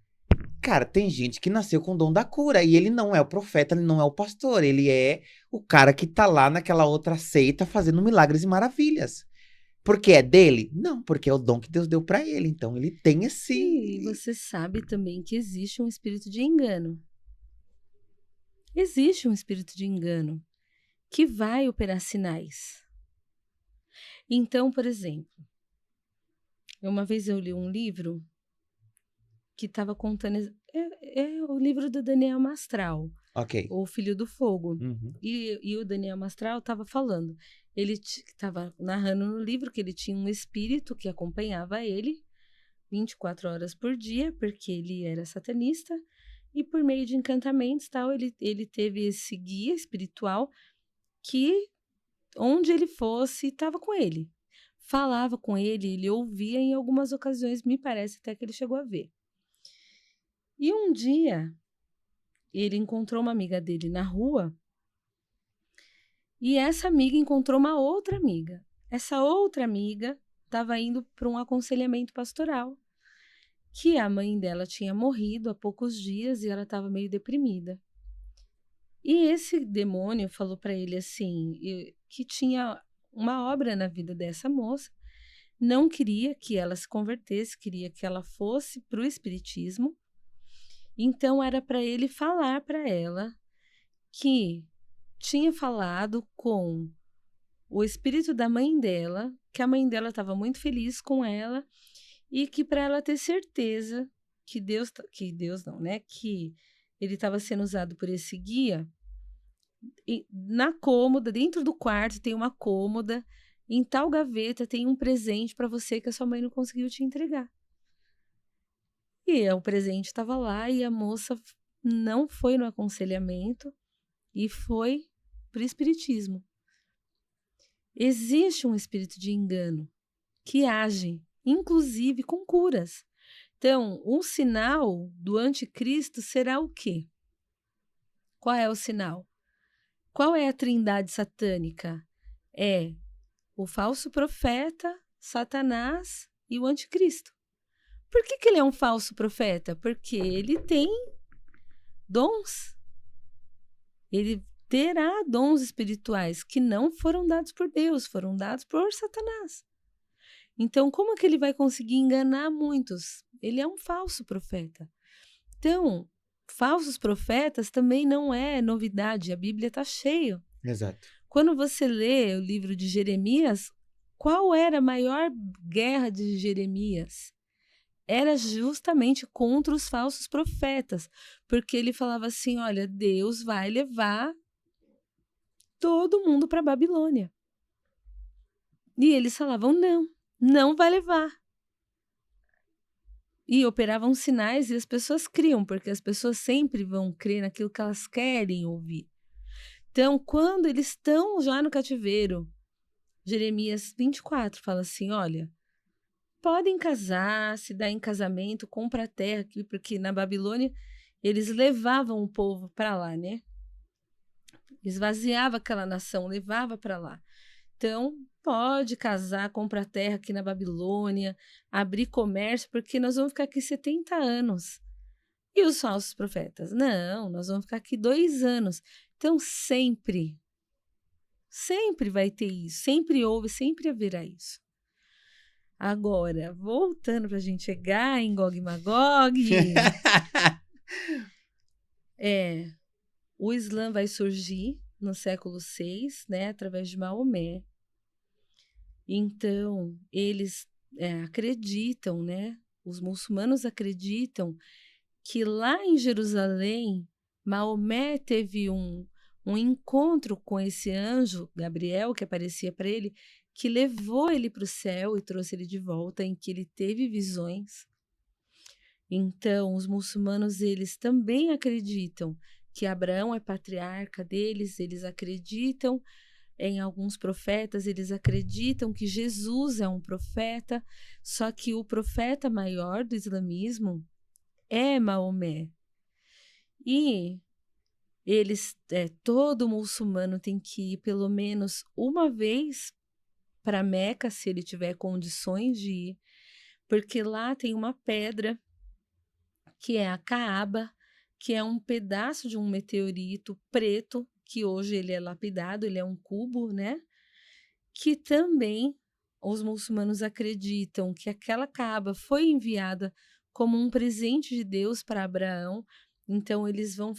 cara, tem gente que nasceu com o dom da cura e ele não é o profeta, ele não é o pastor, ele é o cara que tá lá naquela outra seita fazendo milagres e maravilhas. Porque é dele? Não, porque é o dom que Deus deu pra ele. Então ele tem esse... E você sabe também que existe um espírito de engano. Existe um espírito de engano que vai operar sinais. Então, por exemplo, uma vez eu li um livro que estava contando... É o livro do Daniel Mastral. Ok. O Filho do Fogo. Uhum. E o Daniel Mastral estava falando. Ele estava narrando no livro que ele tinha um espírito que acompanhava ele 24 horas por dia, porque ele era satanista. E por meio de encantamentos tal, ele teve esse guia espiritual que, onde ele fosse, estava com ele. Falava com ele, ele ouvia em algumas ocasiões, me parece até que ele chegou a ver. E um dia, ele encontrou uma amiga dele na rua e essa amiga encontrou uma outra amiga. Essa outra amiga estava indo para um aconselhamento pastoral, que a mãe dela tinha morrido há poucos dias e ela estava meio deprimida. E esse demônio falou para ele assim, que tinha uma obra na vida dessa moça, não queria que ela se convertesse, queria que ela fosse para o espiritismo. Então era para ele falar para ela que tinha falado com o espírito da mãe dela, que a mãe dela estava muito feliz com ela e que para ela ter certeza que Deus não, né? Que ele estava sendo usado por esse guia. E na cômoda, dentro do quarto, tem uma cômoda. Em tal gaveta tem um presente para você que a sua mãe não conseguiu te entregar. E o presente estava lá e a moça não foi no aconselhamento e foi para o espiritismo. Existe um espírito de engano que age, inclusive com curas. Então, um sinal do anticristo será o quê? Qual é o sinal? Qual é a trindade satânica? É o falso profeta, Satanás e o anticristo. Por que ele é um falso profeta? Porque ele tem dons. Ele terá dons espirituais que não foram dados por Deus, foram dados por Satanás. Então, como que ele vai conseguir enganar muitos? Ele é um falso profeta. Então, falsos profetas também não é novidade, a Bíblia está cheia. Exato. Quando você lê o livro de Jeremias, qual era a maior guerra de Jeremias? Era justamente contra os falsos profetas, porque ele falava assim, olha, Deus vai levar todo mundo para a Babilônia. E eles falavam, não vai levar. E operavam sinais e as pessoas criam, porque as pessoas sempre vão crer naquilo que elas querem ouvir. Então, quando eles estão já no cativeiro, Jeremias 24 fala assim, olha, podem casar, se dar em casamento, compra a terra aqui, porque na Babilônia eles levavam o povo para lá, né? Esvaziava aquela nação, levava para lá. Então, pode casar, comprar terra aqui na Babilônia, abrir comércio, porque nós vamos ficar aqui 70 anos. E os falsos profetas? Não, nós vamos ficar aqui 2 anos. Então, sempre vai ter isso. Sempre houve, sempre haverá isso. Agora, voltando para a gente chegar em Gog e Magog, o Islã vai surgir no século VI, né, através de Maomé. Então, eles acreditam, né, os muçulmanos acreditam que lá em Jerusalém, Maomé teve um encontro com esse anjo, Gabriel, que aparecia para ele, que levou ele para o céu e trouxe ele de volta, em que ele teve visões. Então, os muçulmanos, eles também acreditam que Abraão é patriarca deles, eles acreditam em alguns profetas, eles acreditam que Jesus é um profeta, só que o profeta maior do islamismo é Maomé. E eles, todo muçulmano tem que ir pelo menos uma vez para Meca, se ele tiver condições de ir, porque lá tem uma pedra que é a Caaba, que é um pedaço de um meteorito preto, que hoje ele é lapidado, ele é um cubo, né? Que também os muçulmanos acreditam que aquela Caaba foi enviada como um presente de Deus para Abraão, então eles vão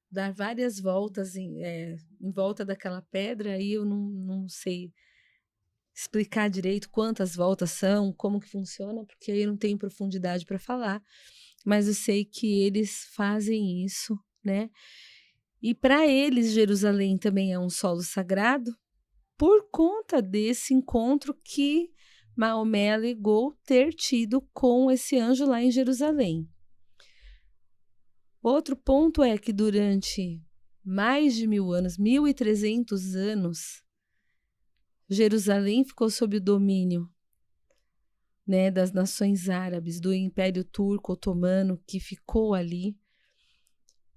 dar várias voltas em volta daquela pedra, aí eu não sei explicar direito quantas voltas são, como que funciona, porque aí eu não tenho profundidade para falar, mas eu sei que eles fazem isso, né? E para eles, Jerusalém também é um solo sagrado, por conta desse encontro que Maomé alegou ter tido com esse anjo lá em Jerusalém. Outro ponto é que durante mais de 1000 anos, 1300 anos, Jerusalém ficou sob o domínio, né, das nações árabes, do Império Turco Otomano que ficou ali,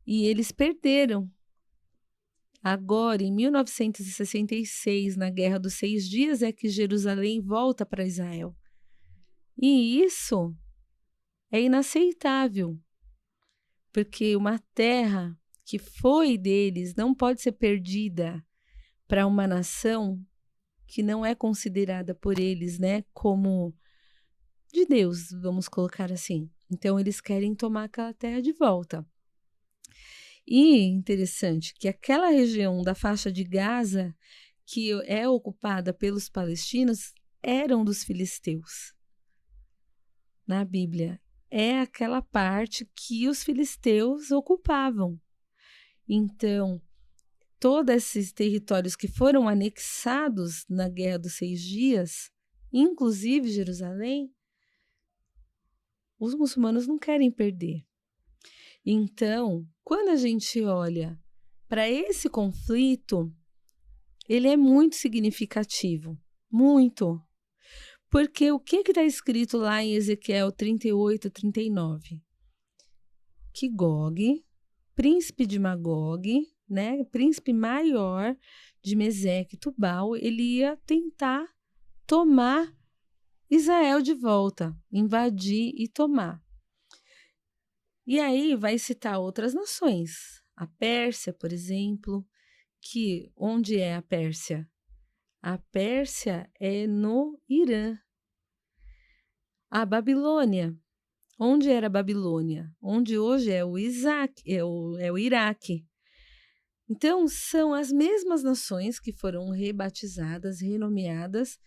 e eles perderam. Agora, em 1966, na Guerra dos 6 Dias, é que Jerusalém volta para Israel. E isso é inaceitável, porque uma terra que foi deles não pode ser perdida para uma nação que não é considerada por eles, né, como de Deus, vamos colocar assim. Então, eles querem tomar aquela terra de volta. E interessante que aquela região da faixa de Gaza, que é ocupada pelos palestinos, eram dos filisteus. Na Bíblia, é aquela parte que os filisteus ocupavam. Então, todos esses territórios que foram anexados na Guerra dos 6 Dias, inclusive Jerusalém, os muçulmanos não querem perder. Então, quando a gente olha para esse conflito, ele é muito significativo, muito. Porque o que está escrito lá em Ezequiel 38, 39? Que Gog, príncipe de Magog, né, príncipe maior de Meseque e Tubal, ele ia tentar tomar Israel de volta, invadir e tomar. E aí vai citar outras nações. A Pérsia, por exemplo, que onde é a Pérsia? A Pérsia é no Irã. A Babilônia. Onde era a Babilônia? Onde hoje é o Iraque. Então, são as mesmas nações que foram rebatizadas, renomeadas,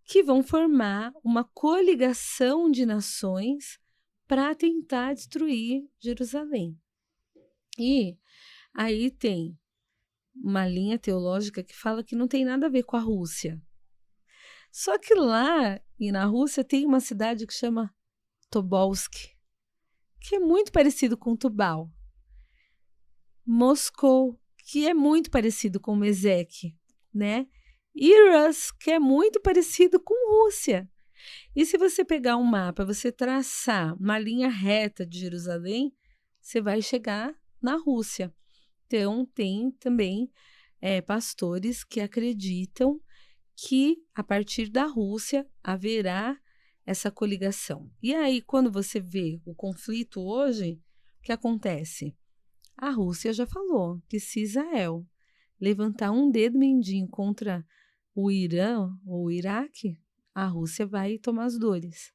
que vão formar uma coligação de nações para tentar destruir Jerusalém. E aí tem uma linha teológica que fala que não tem nada a ver com a Rússia. Só que lá e na Rússia tem uma cidade que chama Tobolsk, que é muito parecido com Tubal. Moscou, que é muito parecido com Mesec, né? Iras, que é muito parecido com Rússia. E se você pegar um mapa, você traçar uma linha reta de Jerusalém, você vai chegar na Rússia. Então, tem também pastores que acreditam que a partir da Rússia haverá essa coligação. E aí, quando você vê o conflito hoje, o que acontece? A Rússia já falou que se Israel levantar um dedo mindinho contra o Irã ou o Iraque, a Rússia vai tomar as dores.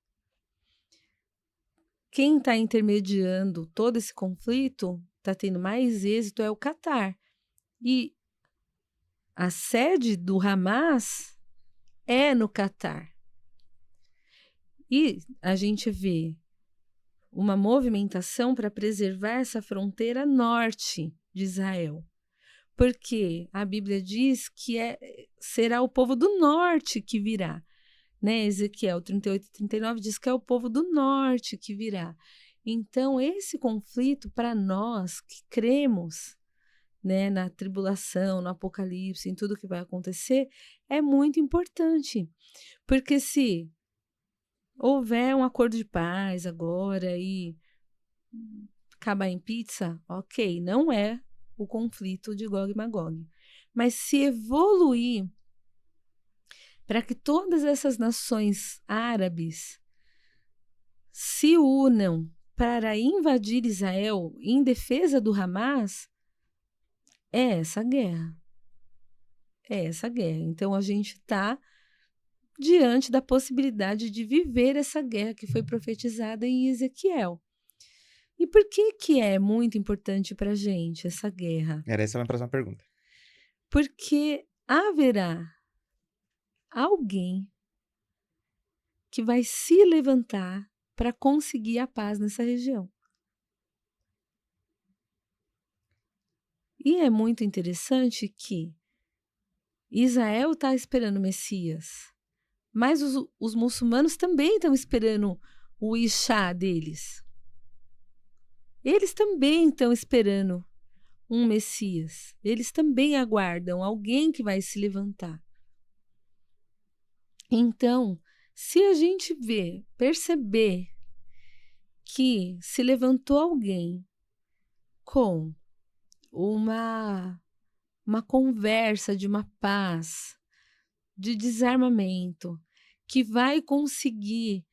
Quem está intermediando todo esse conflito, está tendo mais êxito, é o Catar. E a sede do Hamas é no Catar. E a gente vê uma movimentação para preservar essa fronteira norte de Israel. Porque a Bíblia diz que será o povo do norte que virá. Né? Ezequiel 38 e 39 diz que é o povo do norte que virá. Então, esse conflito, para nós que cremos, né, na tribulação, no Apocalipse, em tudo que vai acontecer, é muito importante. Porque se houver um acordo de paz agora e acabar em pizza, ok, não é o conflito de Gog e Magog. Mas se evoluir para que todas essas nações árabes se unam para invadir Israel em defesa do Hamas, é essa guerra. É essa guerra. Então, a gente está diante da possibilidade de viver essa guerra que foi profetizada em Ezequiel. E por que é muito importante para a gente essa guerra? Era essa a minha próxima pergunta. Porque haverá alguém que vai se levantar para conseguir a paz nessa região. E é muito interessante que Israel está esperando o Messias, mas os muçulmanos também estão esperando o Ishá deles. Eles também estão esperando um Messias. Eles também aguardam alguém que vai se levantar. Então, se a gente perceber que se levantou alguém com uma conversa de uma paz, de desarmamento, que vai conseguir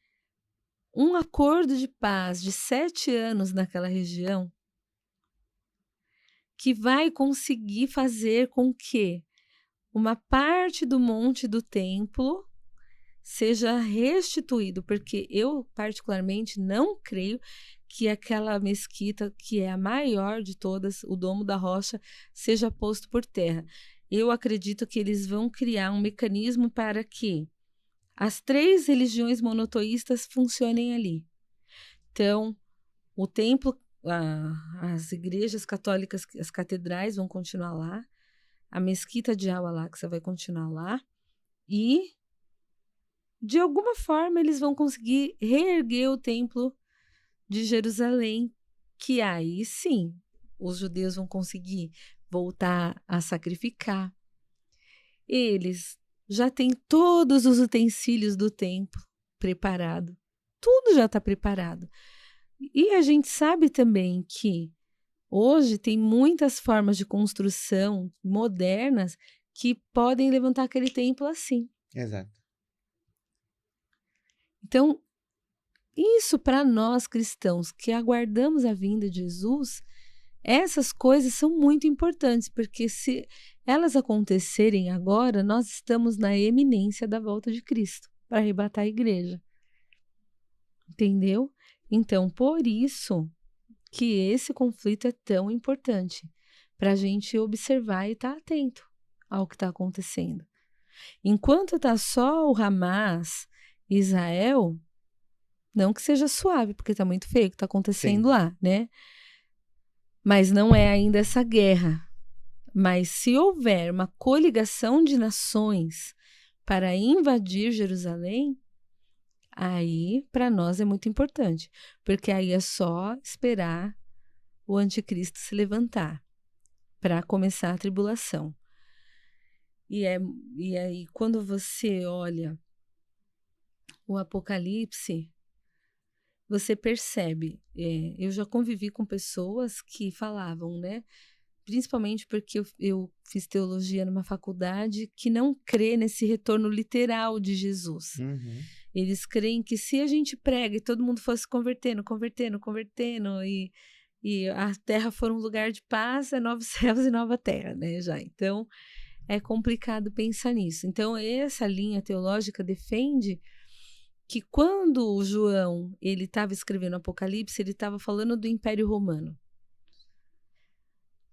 um acordo de paz de 7 anos naquela região, que vai conseguir fazer com que uma parte do monte do templo seja restituído, porque eu particularmente não creio que aquela mesquita, que é a maior de todas, o Domo da Rocha, seja posto por terra. Eu acredito que eles vão criar um mecanismo para que as 3 religiões monoteístas funcionem ali. Então, o templo, as igrejas católicas, as catedrais vão continuar lá, a mesquita de Al-Aqsa vai continuar lá, e de alguma forma eles vão conseguir reerguer o templo de Jerusalém, que aí sim os judeus vão conseguir voltar a sacrificar. Eles já têm todos os utensílios do templo preparado, tudo já está preparado. E a gente sabe também que hoje tem muitas formas de construção modernas que podem levantar aquele templo assim. Exato. Então, isso para nós cristãos que aguardamos a vinda de Jesus, essas coisas são muito importantes, porque se elas acontecerem agora, nós estamos na eminência da volta de Cristo para arrebatar a igreja. Entendeu? Então, por isso que esse conflito é tão importante, para a gente observar e estar atento ao que está acontecendo. Enquanto está só o Hamas e Israel, não que seja suave, porque está muito feio o que está acontecendo lá, né? Mas não é ainda essa guerra. Mas se houver uma coligação de nações para invadir Jerusalém, aí para nós é muito importante, porque aí é só esperar o anticristo se levantar para começar a tribulação. E aí quando você olha o Apocalipse, você percebe, eu já convivi com pessoas que falavam, né? Principalmente porque eu fiz teologia numa faculdade que não crê nesse retorno literal de Jesus. Uhum. Eles creem que se a gente prega e todo mundo fosse convertendo, e a terra for um lugar de paz, é novos céus e nova terra, né, já. Então, é complicado pensar nisso. Então, essa linha teológica defende que quando o João ele estava escrevendo Apocalipse, ele estava falando do Império Romano.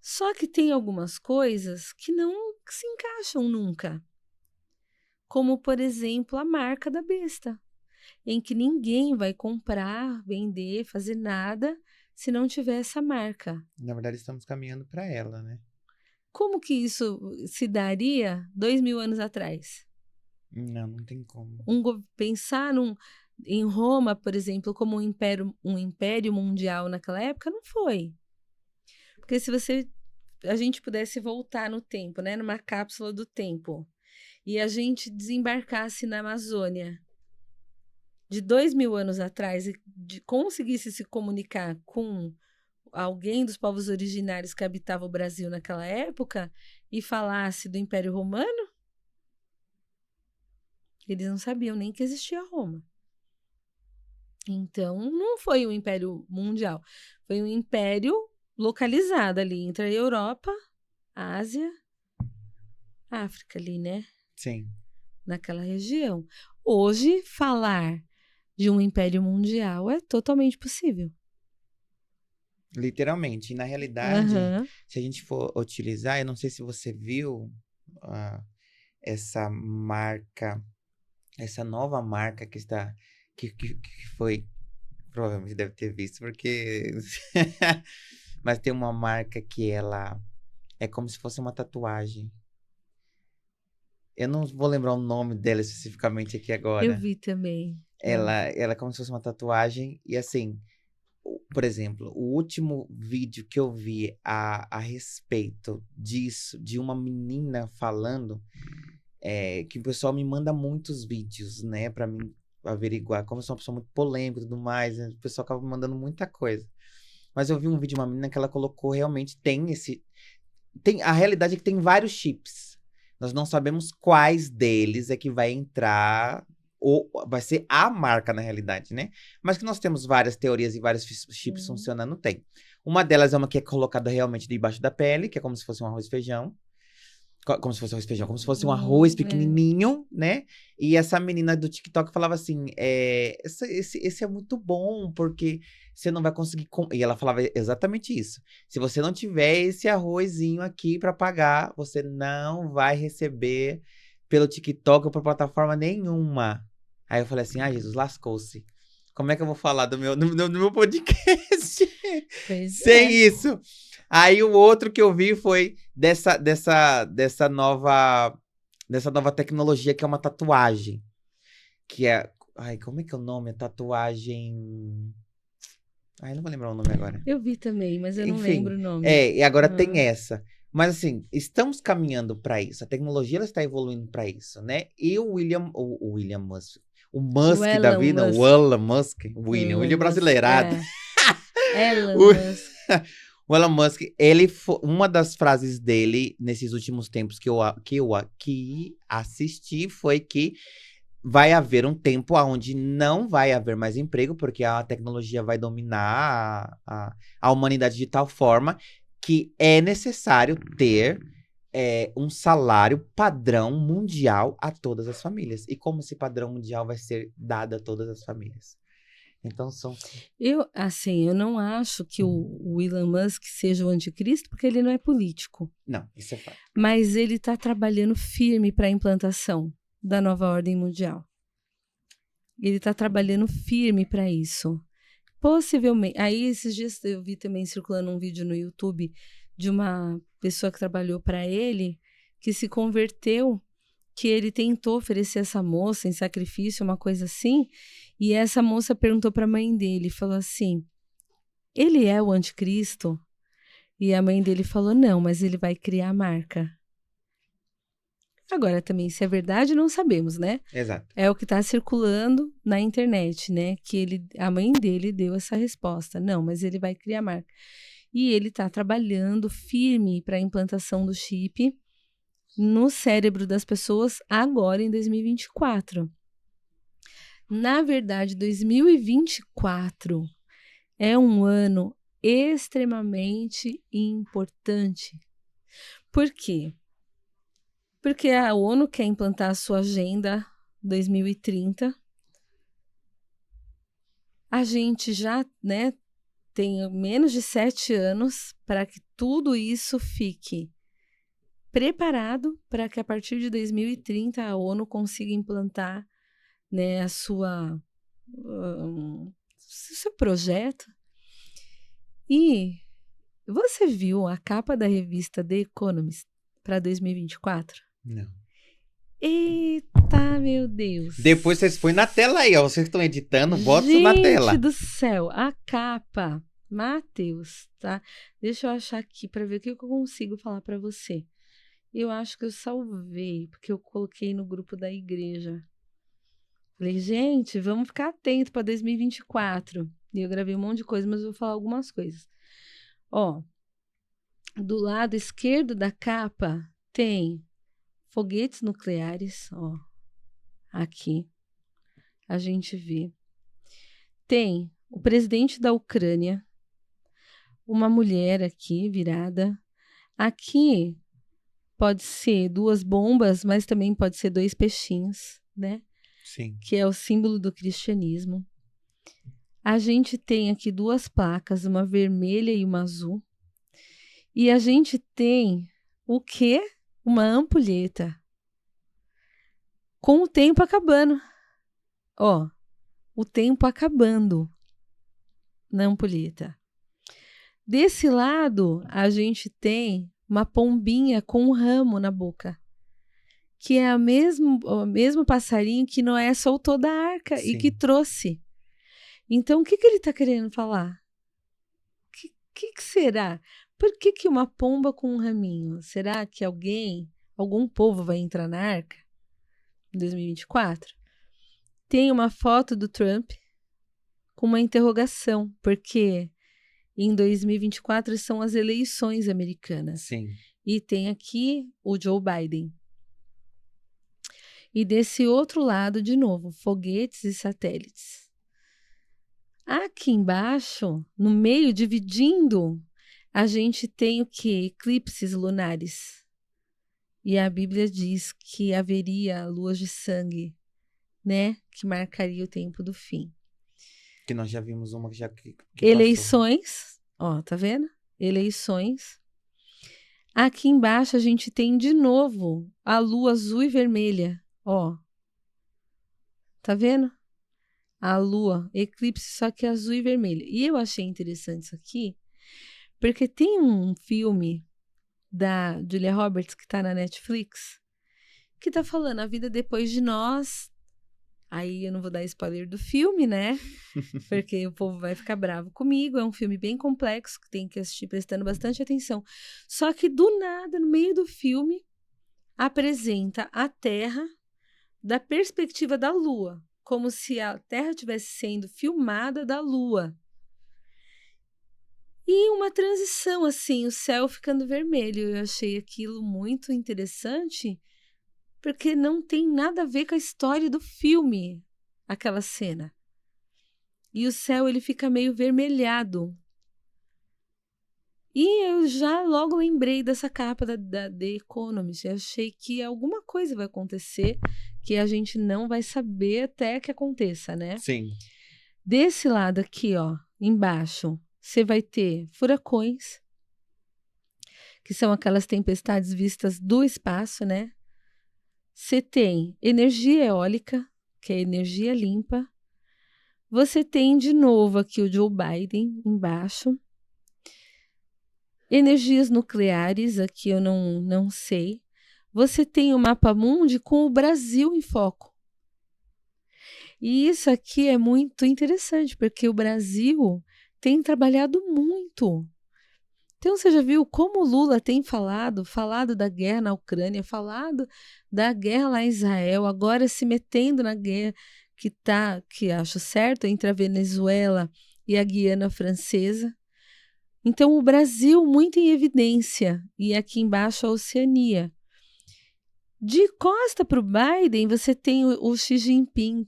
Só que tem algumas coisas que não se encaixam nunca. Como, por exemplo, a marca da besta, em que ninguém vai comprar, vender, fazer nada se não tiver essa marca. Na verdade, estamos caminhando para ela, né? Como que isso se daria 2000 anos atrás? Não tem como. Pensar em Roma, por exemplo, como um império mundial naquela época, não foi. Porque se a gente pudesse voltar no tempo, né, numa cápsula do tempo, e a gente desembarcasse na Amazônia de 2000 anos atrás e conseguisse se comunicar com alguém dos povos originários que habitava o Brasil naquela época e falasse do Império Romano, eles não sabiam nem que existia Roma. Então, não foi um império mundial, foi um império localizado ali entre a Europa, a Ásia, a África ali, né? Sim. Naquela região. Hoje, falar de um império mundial é totalmente possível. Literalmente. E na realidade, se a gente for utilizar, eu não sei se você viu essa marca, essa nova marca que está, que foi, provavelmente deve ter visto, porque... Mas tem uma marca que ela é como se fosse uma tatuagem. Eu não vou lembrar o nome dela especificamente aqui agora. Eu vi também. Ela é como se fosse uma tatuagem. E assim, por exemplo, o último vídeo que eu vi a respeito disso, de uma menina falando, que o pessoal me manda muitos vídeos, né, pra mim averiguar. Como eu sou uma pessoa muito polêmica e tudo mais, né, o pessoal acaba me mandando muita coisa. Mas eu vi um vídeo de uma menina que ela colocou realmente, a realidade é que tem vários chips. Nós não sabemos quais deles é que vai entrar, ou vai ser a marca na realidade, né? Mas que nós temos várias teorias e vários chips funcionando, tem. Uma delas é uma que é colocada realmente debaixo da pele, que é como se fosse um arroz e feijão. Como se fosse arroz e feijão, como se fosse um arroz É. pequenininho, né? E essa menina do TikTok falava assim, esse é muito bom, porque você não vai conseguir... E ela falava exatamente isso. Se você não tiver esse arrozinho aqui pra pagar, você não vai receber pelo TikTok ou por plataforma nenhuma. Aí eu falei assim, Jesus, lascou-se. Como é que eu vou falar do meu podcast Pois sem é. isso? Aí o outro que eu vi foi dessa nova tecnologia que é uma tatuagem. Que é. Ai, como é que é o nome? Tatuagem. Ai, não vou lembrar o nome agora. Eu vi também, mas eu não Enfim, lembro o nome. e agora tem Ah, essa. Mas assim, estamos caminhando para isso. A tecnologia ela está evoluindo para isso, né? E o William Musk, o o Musk da Elon vida, o Musk. Elon Musk, Elon William Musk. brasileirado. É. Elon O, Musk. o Elon Musk, uma das frases dele nesses últimos tempos que assisti foi que vai haver um tempo onde não vai haver mais emprego, porque a tecnologia vai dominar a humanidade de tal forma que é necessário ter um salário padrão mundial a todas as famílias. E como esse padrão mundial vai ser dado a todas as famílias? Então são. Eu não acho que o Elon Musk seja o anticristo, porque ele não é político. Não, isso é fato. Mas ele está trabalhando firme para a implantação da nova ordem mundial. Ele está trabalhando firme para isso. Possivelmente. Aí, esses dias eu vi também circulando um vídeo no YouTube de uma pessoa que trabalhou para ele, que se converteu, que ele tentou oferecer essa moça em sacrifício, uma coisa assim, e essa moça perguntou para a mãe dele, falou assim: ele é o anticristo? E a mãe dele falou: não, mas ele vai criar a marca. Agora, também, se é verdade, não sabemos, né? Exato. É o que está circulando na internet, né? Que a mãe dele deu essa resposta. Não, mas ele vai criar a marca. E ele está trabalhando firme para a implantação do chip no cérebro das pessoas agora em 2024. Na verdade, 2024 é um ano extremamente importante. Por quê? Porque a ONU quer implantar a sua Agenda 2030. A gente já, né, tem menos de 7 anos para que tudo isso fique preparado para que a partir de 2030 a ONU consiga implantar, né, seu projeto. E você viu a capa da revista The Economist para 2024? Não. Eita, meu Deus! Depois vocês põem na tela aí, ó. Vocês estão editando, bota isso na tela. Gente do céu, a capa, Matheus, tá? Deixa eu achar aqui para ver o que eu consigo falar para você. Eu acho que eu salvei, porque eu coloquei no grupo da igreja. Falei, gente, vamos ficar atento para 2024. E eu gravei um monte de coisa, mas eu vou falar algumas coisas. Ó, do lado esquerdo da capa tem foguetes nucleares, ó. Aqui a gente vê. Tem o presidente da Ucrânia, uma mulher aqui virada. Aqui pode ser 2 bombas, mas também pode ser 2 peixinhos, né? Sim. Que é o símbolo do cristianismo. A gente tem aqui 2 placas, uma vermelha e uma azul. E a gente tem o quê? Uma ampulheta. Com o tempo acabando. Ó, o tempo acabando na ampulheta. Desse lado, a gente tem uma pombinha com um ramo na boca, que é o mesmo passarinho que Noé soltou da arca e que trouxe. Então, o que ele está querendo falar? O que será? Por que uma pomba com um raminho? Será que algum povo vai entrar na arca em 2024? Tem uma foto do Trump com uma interrogação, porque em 2024 são as eleições americanas. Sim. E tem aqui o Joe Biden. E desse outro lado, de novo, foguetes e satélites. Aqui embaixo, no meio, dividindo, a gente tem o quê? Eclipses lunares. E a Bíblia diz que haveria luas de sangue, né? Que marcaria o tempo do fim. Que nós já vimos uma que passou. Eleições, ó, tá vendo? Eleições. Aqui embaixo a gente tem de novo a lua azul e vermelha, ó. Tá vendo? A lua, eclipse, só que azul e vermelho. E eu achei interessante isso aqui, porque tem um filme da Julia Roberts que tá na Netflix, que tá falando a vida depois de nós. Aí eu não vou dar spoiler do filme, né? Porque o povo vai ficar bravo comigo. É um filme bem complexo que tem que assistir prestando bastante atenção. Só que do nada, no meio do filme, apresenta a Terra da perspectiva da Lua, como se a Terra estivesse sendo filmada da Lua. E uma transição, assim, o céu ficando vermelho. Eu achei aquilo muito interessante, porque não tem nada a ver com a história do filme, aquela cena. E o céu, ele fica meio vermelhado. E eu já logo lembrei dessa capa da The Economist. Eu achei que alguma coisa vai acontecer que a gente não vai saber até que aconteça, né? Sim. Desse lado aqui, ó, embaixo, você vai ter furacões, que são aquelas tempestades vistas do espaço, né? Você tem energia eólica, que é energia limpa. Você tem de novo aqui o Joe Biden embaixo. Energias nucleares, aqui eu não sei. Você tem o mapa mundi com o Brasil em foco. E isso aqui é muito interessante, porque o Brasil tem trabalhado muito. Então, você já viu como o Lula tem falado da guerra na Ucrânia, falado da guerra lá em Israel, agora se metendo na guerra que acho certo, entre a Venezuela e a Guiana Francesa. Então, o Brasil muito em evidência, e aqui embaixo a Oceania. De costa para o Biden, você tem o Xi Jinping.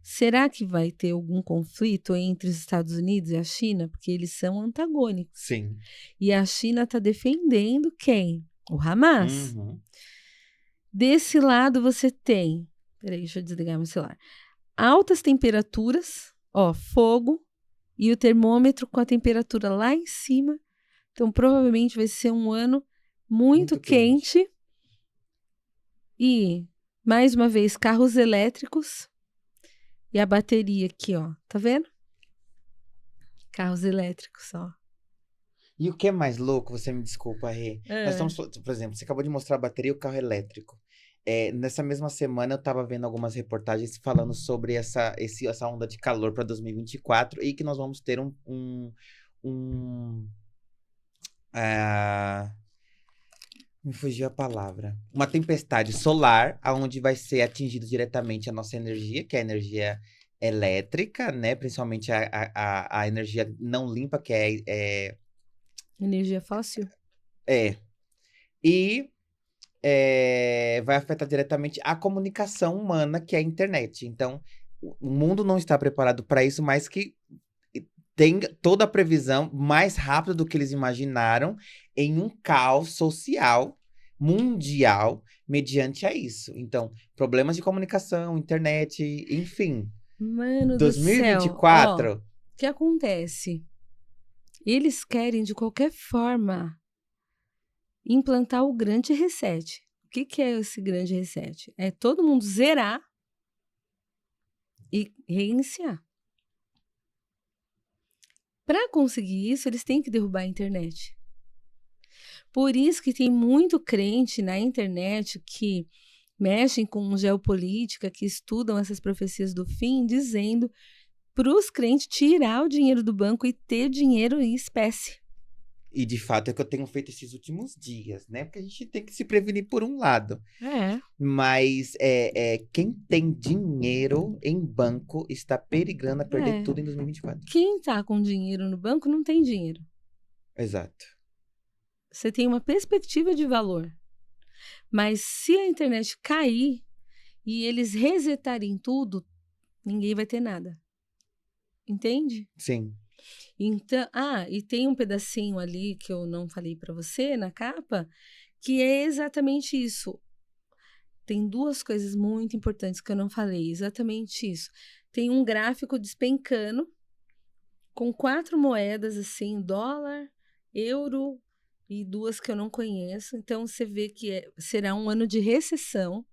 Será que vai ter algum conflito entre os Estados Unidos e a China? Porque eles são antagônicos. Sim. E a China está defendendo quem? O Hamas. Uhum. Desse lado você tem... Peraí, deixa eu desligar meu celular. Altas temperaturas, ó, fogo, e o termômetro com a temperatura lá em cima. Então, provavelmente vai ser um ano muito quente. E, mais uma vez, carros elétricos. E a bateria aqui, ó. Tá vendo? Carros elétricos, ó. E o que é mais louco, você me desculpa, Rê. Nós estamos, por exemplo, você acabou de mostrar a bateria e o carro elétrico. Nessa mesma semana eu estava vendo algumas reportagens falando sobre essa onda de calor para 2024 e que nós vamos ter me fugiu a palavra. Uma tempestade solar, onde vai ser atingido diretamente a nossa energia, que é a energia elétrica, né? Principalmente a energia não limpa, que é Energia fóssil? E vai afetar diretamente a comunicação humana, que é a internet. Então, o mundo não está preparado para isso, mas que tem toda a previsão mais rápido do que eles imaginaram em um caos social mundial mediante a isso. Então, problemas de comunicação, internet, enfim. Mano do céu. Ó, 2024. o que acontece? Eles querem, de qualquer forma, implantar o grande reset. O que é esse grande reset? É todo mundo zerar e reiniciar. Para conseguir isso, eles têm que derrubar a internet. Por isso que tem muito crente na internet que mexem com geopolítica, que estudam essas profecias do fim, dizendo para os crentes tirar o dinheiro do banco e ter dinheiro em espécie. E de fato é o que eu tenho feito esses últimos dias, né? Porque a gente tem que se prevenir por um lado. Mas quem tem dinheiro em banco está perigrando a perder tudo em 2024. Quem está com dinheiro no banco não tem dinheiro. Exato. Você tem uma perspectiva de valor. Mas se a internet cair e eles resetarem tudo, ninguém vai ter nada. Entende? Sim. Então, e tem um pedacinho ali que eu não falei para você na capa, que é exatamente isso. Tem duas coisas muito importantes que eu não falei, exatamente isso. Tem um gráfico despencando com 4 moedas assim, dólar, euro e 2 que eu não conheço. Então você vê que será um ano de recessão.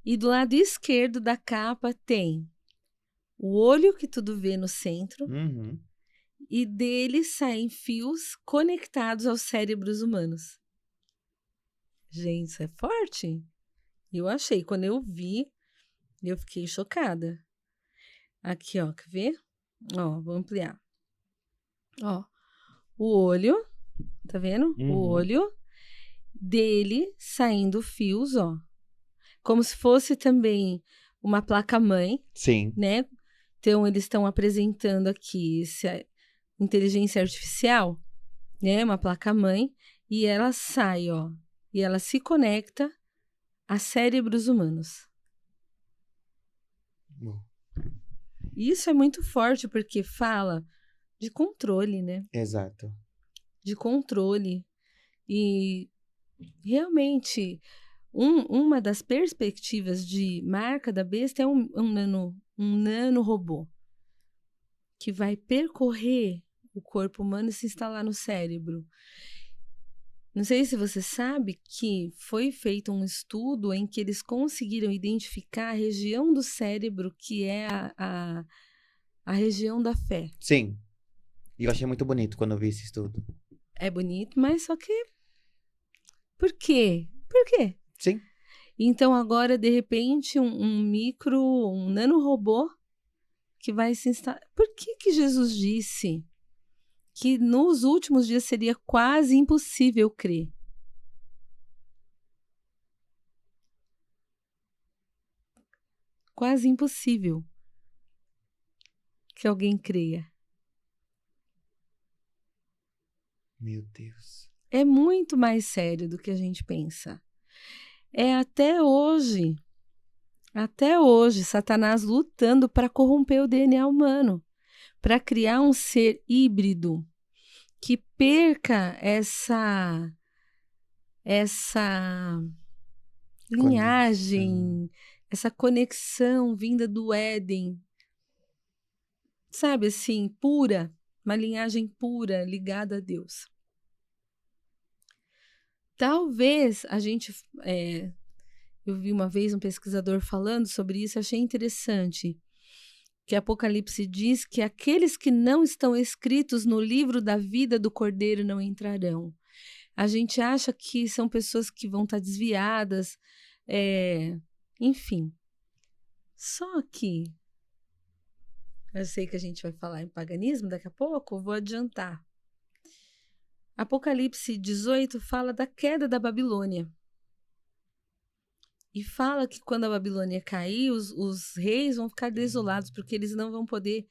E do lado esquerdo da capa tem o olho que tudo vê no centro Uhum. e dele saem fios conectados aos cérebros humanos. Gente, isso é forte? Eu achei. Quando eu vi, eu fiquei chocada. Aqui, ó, quer ver? Ó, vou ampliar. Ó, o olho, tá vendo? O Uhum. olho dele saindo fios, ó. Como se fosse também uma placa-mãe, Sim. né? Então, eles estão apresentando aqui essa inteligência artificial, né? Uma placa-mãe, e ela sai, ó. E ela se conecta a cérebros humanos. Isso é muito forte, porque fala de controle, né? Exato. De controle. E realmente, uma das perspectivas de marca da besta é um nanorobô que vai percorrer o corpo humano e se instalar no cérebro. Não sei se você sabe que foi feito um estudo em que eles conseguiram identificar a região do cérebro que é a região da fé. Sim. E eu achei muito bonito quando eu vi esse estudo. É bonito, mas só que... Por quê? Por quê? Sim. Então agora, de repente, um nanorobô que vai se instalar... Por que Jesus disse que nos últimos dias seria quase impossível crer? Quase impossível que alguém creia. Meu Deus. É muito mais sério do que a gente pensa. É até hoje, Satanás lutando para corromper o DNA humano, para criar um ser híbrido que perca essa Conexão. linhagem, essa conexão vinda do Éden, sabe assim, pura, uma linhagem pura ligada a Deus. Talvez a gente, eu vi uma vez um pesquisador falando sobre isso, achei interessante, que Apocalipse diz que aqueles que não estão escritos no livro da vida do Cordeiro não entrarão. A gente acha que são pessoas que vão estar desviadas, enfim. Só que, eu sei que a gente vai falar em paganismo daqui a pouco, vou adiantar. Apocalipse 18 fala da queda da Babilônia. E fala que quando a Babilônia cair, os reis vão ficar desolados, porque eles não vão poder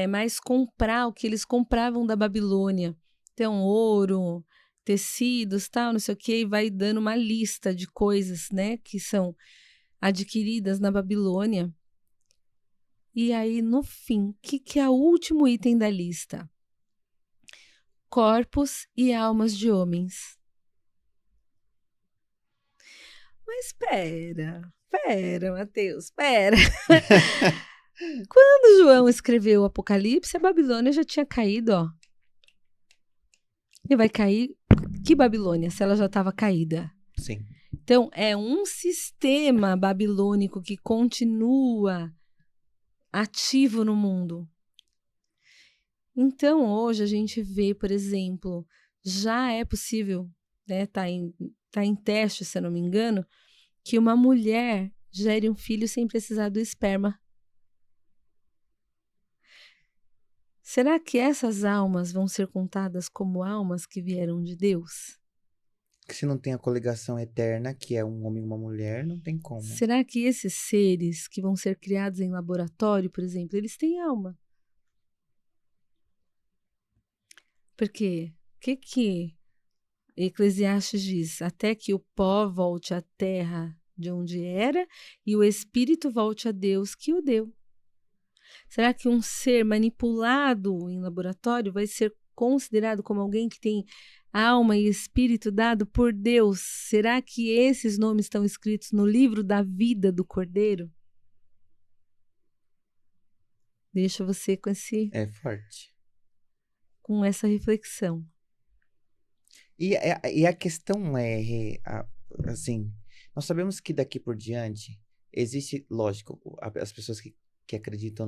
mais comprar o que eles compravam da Babilônia. Então, ouro, tecidos, tal, não sei o quê, e vai dando uma lista de coisas, né, que são adquiridas na Babilônia. E aí, no fim, o que é o último item da lista? Corpos e almas de homens. Mas espera, Mateus, espera. Quando João escreveu o Apocalipse, a Babilônia já tinha caído, ó. E vai cair que Babilônia, se ela já estava caída? Sim. Então, é um sistema babilônico que continua ativo no mundo. Então, hoje a gente vê, por exemplo, já é possível, né, tá em teste, se eu não me engano, que uma mulher gere um filho sem precisar do esperma. Será que essas almas vão ser contadas como almas que vieram de Deus? Que se não tem a coligação eterna, que é um homem e uma mulher, não tem como. Será que esses seres que vão ser criados em laboratório, por exemplo, eles têm alma? Porque o que Eclesiastes diz? Até que o pó volte à terra de onde era e o espírito volte a Deus que o deu. Será que um ser manipulado em laboratório vai ser considerado como alguém que tem alma e espírito dado por Deus. Será que esses nomes estão escritos no livro da vida do Cordeiro? Deixa você É forte. com essa reflexão. E a questão assim, nós sabemos que daqui por diante existe, lógico, as pessoas que acreditam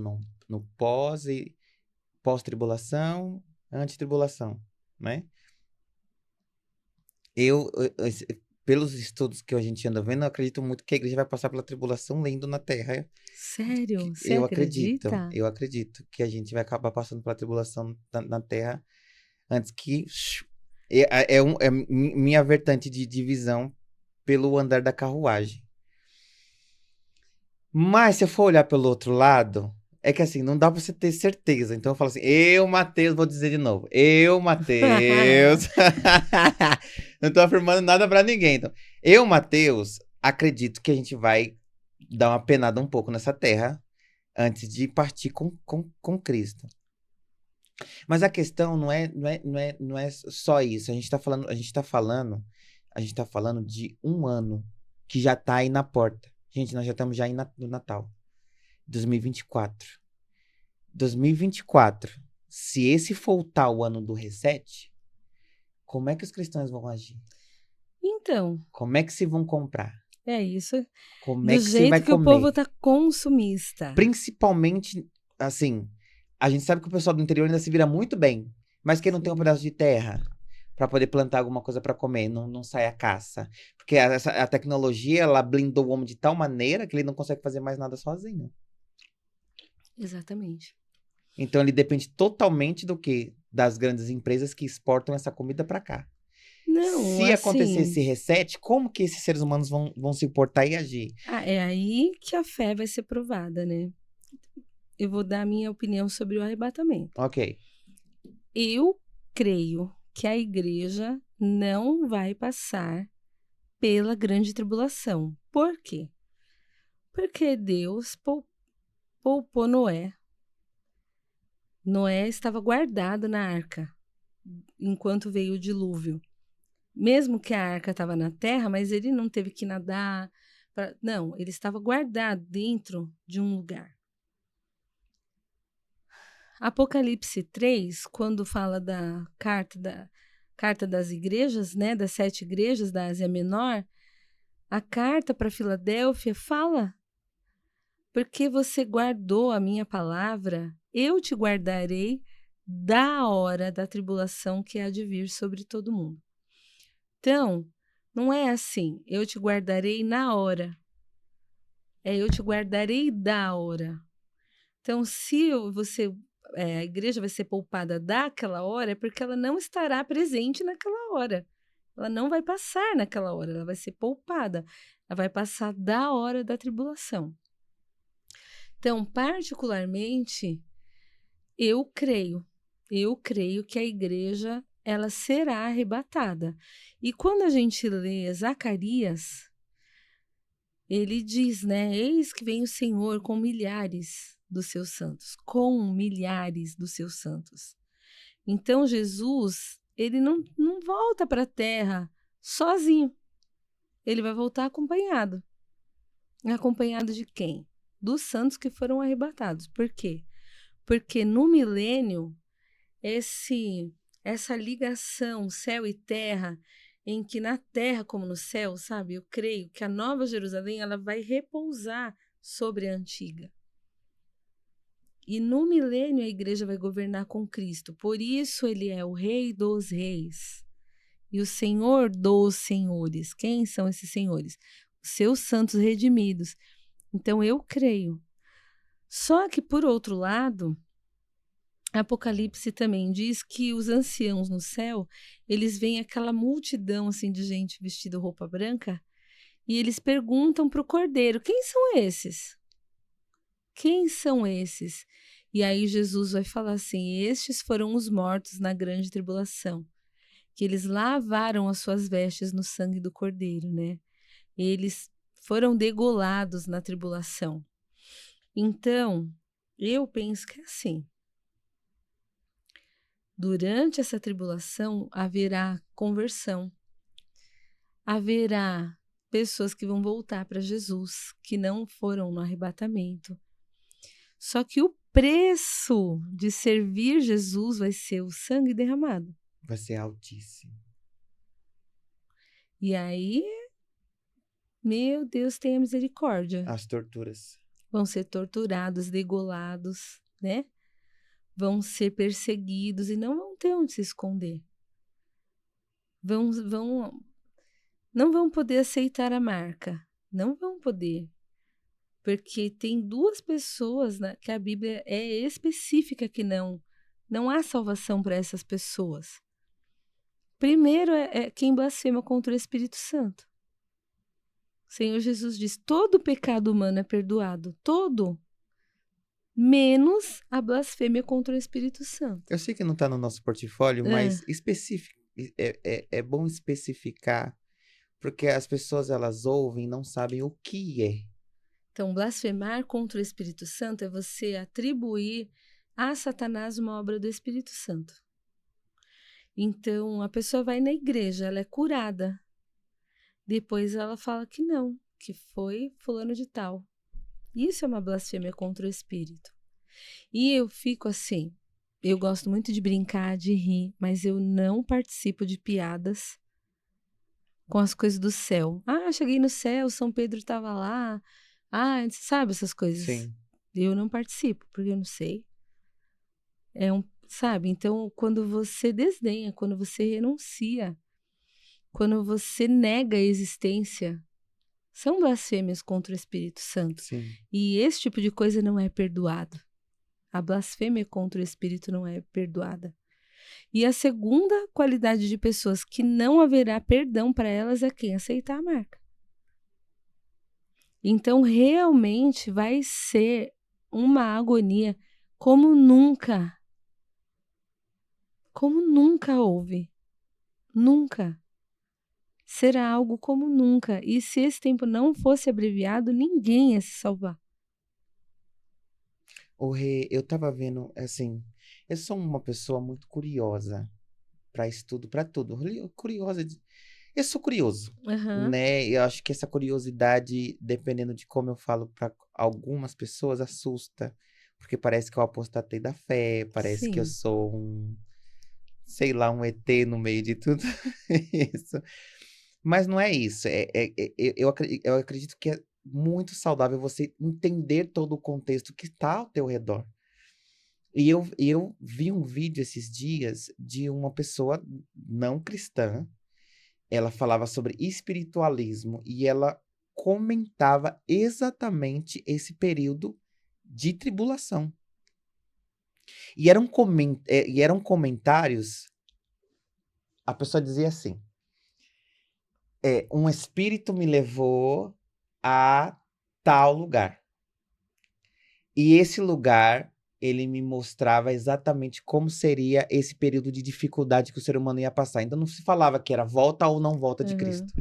no pós-tribulação, antitribulação, né? Pelos estudos que a gente anda vendo, eu acredito muito que a igreja vai passar pela tribulação lendo na terra. Sério? Você Eu acredita? acredito que a gente vai acabar passando pela tribulação na terra antes que... É minha vertente de divisão pelo andar da carruagem. Mas se eu for olhar pelo outro lado, é que assim, não dá pra você ter certeza. Então eu falo assim, eu, Mateus, vou dizer de novo. Eu, Mateus. Não tô afirmando nada pra ninguém. Então, eu, Mateus, acredito que a gente vai dar uma penada um pouco nessa terra antes de partir com Cristo. Mas a questão não é só isso. A gente tá falando de um ano que já tá aí na porta. Gente, nós já estamos já no Natal. 2024. 2024. Se esse for o tal ano do reset, como é que os cristãos vão agir? Então, Como é que se vão comprar? é isso. Como é Do que se vai jeito que o povo comer? tá consumista. Principalmente, assim, a gente sabe que o pessoal do interior ainda se vira muito bem, mas quem não tem um Sim. pedaço de terra para poder plantar alguma coisa para comer, não sai a caça. Porque a tecnologia, ela blindou o homem de tal maneira que ele não consegue fazer mais nada sozinho. Exatamente. Então ele depende totalmente do quê? Das grandes empresas que exportam essa comida para cá. Não, Se acontecer assim, esse reset, como que esses seres humanos vão se portar e agir? é aí que a fé vai ser provada, né? Eu vou dar a minha opinião sobre o arrebatamento. Ok. Eu creio que a igreja não vai passar pela grande tribulação. Por quê? Porque Deus poupou Noé. Noé estava guardado na arca enquanto veio o dilúvio. Mesmo que a arca estava na terra, mas ele não teve que nadar. Não, ele estava guardado dentro de um lugar. Apocalipse 3, quando fala da carta das igrejas, né, das 7 igrejas da Ásia Menor, a carta para Filadélfia fala: porque você guardou a minha palavra, eu te guardarei da hora da tribulação que há de vir sobre todo mundo. Então, não é assim, eu te guardarei na hora. É eu te guardarei da hora. Então, se a igreja vai ser poupada daquela hora, é porque ela não estará presente naquela hora. Ela não vai passar naquela hora, ela vai ser poupada. Ela vai passar da hora da tribulação. Então, particularmente, eu creio que a igreja ela será arrebatada. E quando a gente lê Zacarias, ele diz, né? Eis que vem o Senhor com milhares dos seus santos, com milhares dos seus santos. Então Jesus, ele não volta para a terra sozinho. Ele vai voltar acompanhado. Acompanhado de quem? Dos santos que foram arrebatados. Por quê? Porque no milênio, essa ligação céu e terra, em que na terra como no céu, sabe? Eu creio que a Nova Jerusalém ela vai repousar sobre a antiga. E no milênio a igreja vai governar com Cristo. Por isso ele é o Rei dos Reis e o Senhor dos Senhores. Quem são esses senhores? Os seus santos redimidos. Então eu creio. Só que por outro lado, Apocalipse também diz que os anciãos no céu, eles veem aquela multidão assim de gente vestida roupa branca e eles perguntam para o Cordeiro: quem são esses? Quem são esses? E aí Jesus vai falar assim: estes foram os mortos na grande tribulação, que eles lavaram as suas vestes no sangue do Cordeiro, né? Eles foram degolados na tribulação. Então, eu penso que é assim. Durante essa tribulação haverá conversão, haverá pessoas que vão voltar para Jesus, que não foram no arrebatamento. Só que o preço de servir Jesus vai ser o sangue derramado. Vai ser altíssimo. E aí, meu Deus, tenha misericórdia. As torturas. Vão ser torturados, degolados, né? Vão ser perseguidos e não vão ter onde se esconder. Não vão poder aceitar a marca. Não vão poder. Porque tem 2 pessoas que a Bíblia é específica que não há salvação para essas pessoas. Primeiro é quem blasfema contra o Espírito Santo. O Senhor Jesus diz, todo pecado humano é perdoado, todo, menos a blasfêmia contra o Espírito Santo. Eu sei que não está no nosso portfólio, mas é bom especificar, porque as pessoas, elas ouvem e não sabem o que é. Então, blasfemar contra o Espírito Santo é você atribuir a Satanás uma obra do Espírito Santo. Então, a pessoa vai na igreja, ela é curada. Depois ela fala que não, que foi fulano de tal. Isso é uma blasfêmia contra o Espírito. E eu fico assim, eu gosto muito de brincar, de rir, mas eu não participo de piadas com as coisas do céu. Ah, cheguei no céu, São Pedro estava lá. Ah, sabe essas coisas? Sim. Eu não participo, porque eu não sei. Sabe? Então, quando você desdenha, quando você renuncia, quando você nega a existência, são blasfêmias contra o Espírito Santo. Sim. E esse tipo de coisa não é perdoado. A blasfêmia contra o Espírito não é perdoada. E a segunda qualidade de pessoas que não haverá perdão para elas é quem aceitar a marca. Então, realmente vai ser uma agonia como nunca houve. Nunca. Será algo como nunca. E se esse tempo não fosse abreviado, ninguém ia se salvar. O Rê, eu tava vendo, assim, eu sou uma pessoa muito curiosa para estudo, para tudo. Eu sou curioso, né? Eu acho que essa curiosidade, dependendo de como eu falo para algumas pessoas, assusta. Porque parece que eu apostatei da fé, parece que eu sou sei lá, um ET no meio de tudo isso. Mas não é isso. Eu acredito que é muito saudável você entender todo o contexto que está ao teu redor. E eu vi um vídeo esses dias de uma pessoa não cristã. Ela falava sobre espiritualismo e ela comentava exatamente esse período de tribulação. E eram comentários. A pessoa dizia assim: um espírito me levou a tal lugar. E esse lugar, ele me mostrava exatamente como seria esse período de dificuldade que o ser humano ia passar. Então não se falava que era volta ou não volta de Cristo.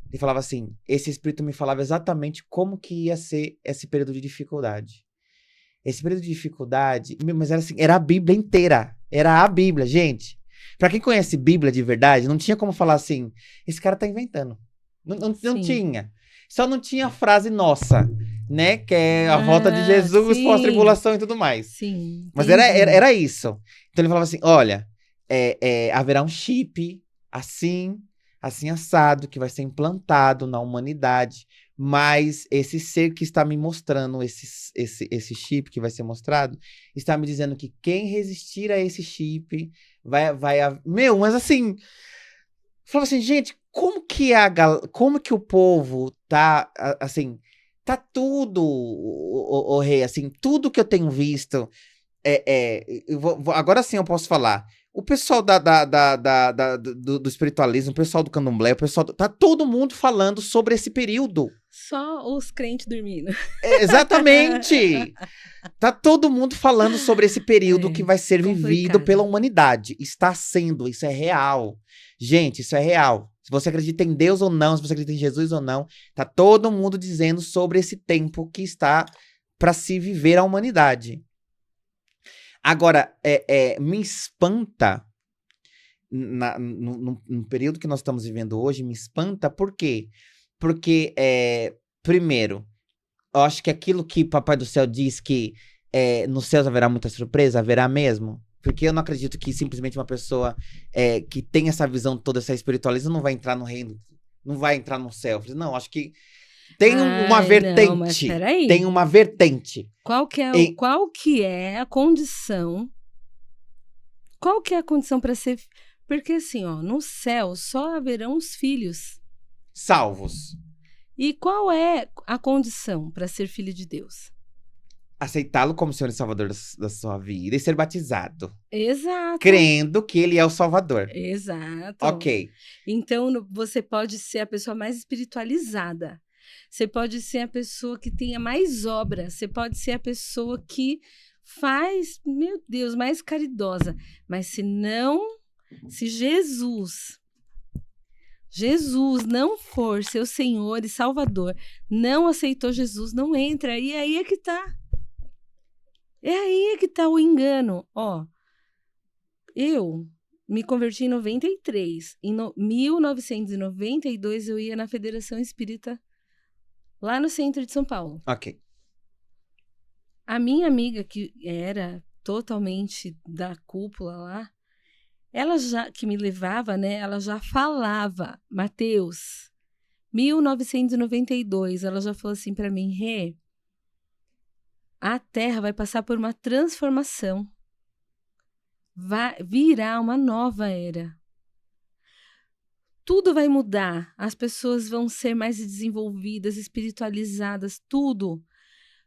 Ele falava assim, esse espírito me falava exatamente como que ia ser esse período de dificuldade. Esse período de dificuldade, mas era assim, era a Bíblia inteira. Era a Bíblia, gente. Pra quem conhece Bíblia de verdade, não tinha como falar assim, esse cara tá inventando. Não tinha. Só não tinha a frase nossa, né? Que é a volta de Jesus, pós-tribulação e tudo mais. Sim. Mas era isso. Então ele falava assim, olha, haverá um chip assim assado, que vai ser implantado na humanidade. Mas esse ser que está me mostrando, esse chip que vai ser mostrado, está me dizendo que quem resistir a esse chip Meu, mas assim... Falava assim, gente, como que o povo tá, assim... Tá tudo, o Rei, assim, tudo que eu tenho visto... agora sim eu posso falar. O pessoal do espiritualismo, o pessoal do candomblé, tá todo mundo falando sobre esse período. Só os crentes dormindo. Exatamente! Tá todo mundo falando sobre esse período que vai ser vivido pela humanidade. Está sendo, isso é real. Gente, isso é real. Se você acredita em Deus ou não, se você acredita em Jesus ou não, tá todo mundo dizendo sobre esse tempo que está para se viver a humanidade. Agora, me espanta, no período que nós estamos vivendo hoje, me espanta por quê? Porque, primeiro, eu acho que aquilo que Papai do Céu diz que nos céus haverá muita surpresa, haverá mesmo. Porque eu não acredito que simplesmente uma pessoa que tem essa visão toda, essa espiritualismo, não vai entrar no reino, não vai entrar no céu. Não, acho que tem uma Ai, não, mas vertente. Tem peraí. uma vertente. Qual que é, em- qual que é a condição? Qual que é a condição para ser... Porque assim, ó, no céu só haverão os filhos. Salvos. E qual é a condição para ser filho de Deus? Aceitá-lo como Senhor e Salvador da sua vida e ser batizado. Exato, Crendo que ele é o Salvador. exato. Ok. Então, você pode ser a pessoa mais espiritualizada. Você pode ser a pessoa que tenha mais obra. Você pode ser a pessoa que faz, meu Deus, mais caridosa. Mas se Jesus não for seu Senhor e Salvador, não aceitou Jesus, não entra. E aí é que tá. É aí que tá o engano. Ó, eu me converti em 93. Em 1992, eu ia na Federação Espírita, lá no centro de São Paulo. Ok. A minha amiga, que era totalmente da cúpula lá, ela já, que me levava, né? Ela já falava, Mateus, 1992, ela já falou assim para mim, Rê, a Terra vai passar por uma transformação. Vai virar uma nova era. Tudo vai mudar. As pessoas vão ser mais desenvolvidas, espiritualizadas, tudo.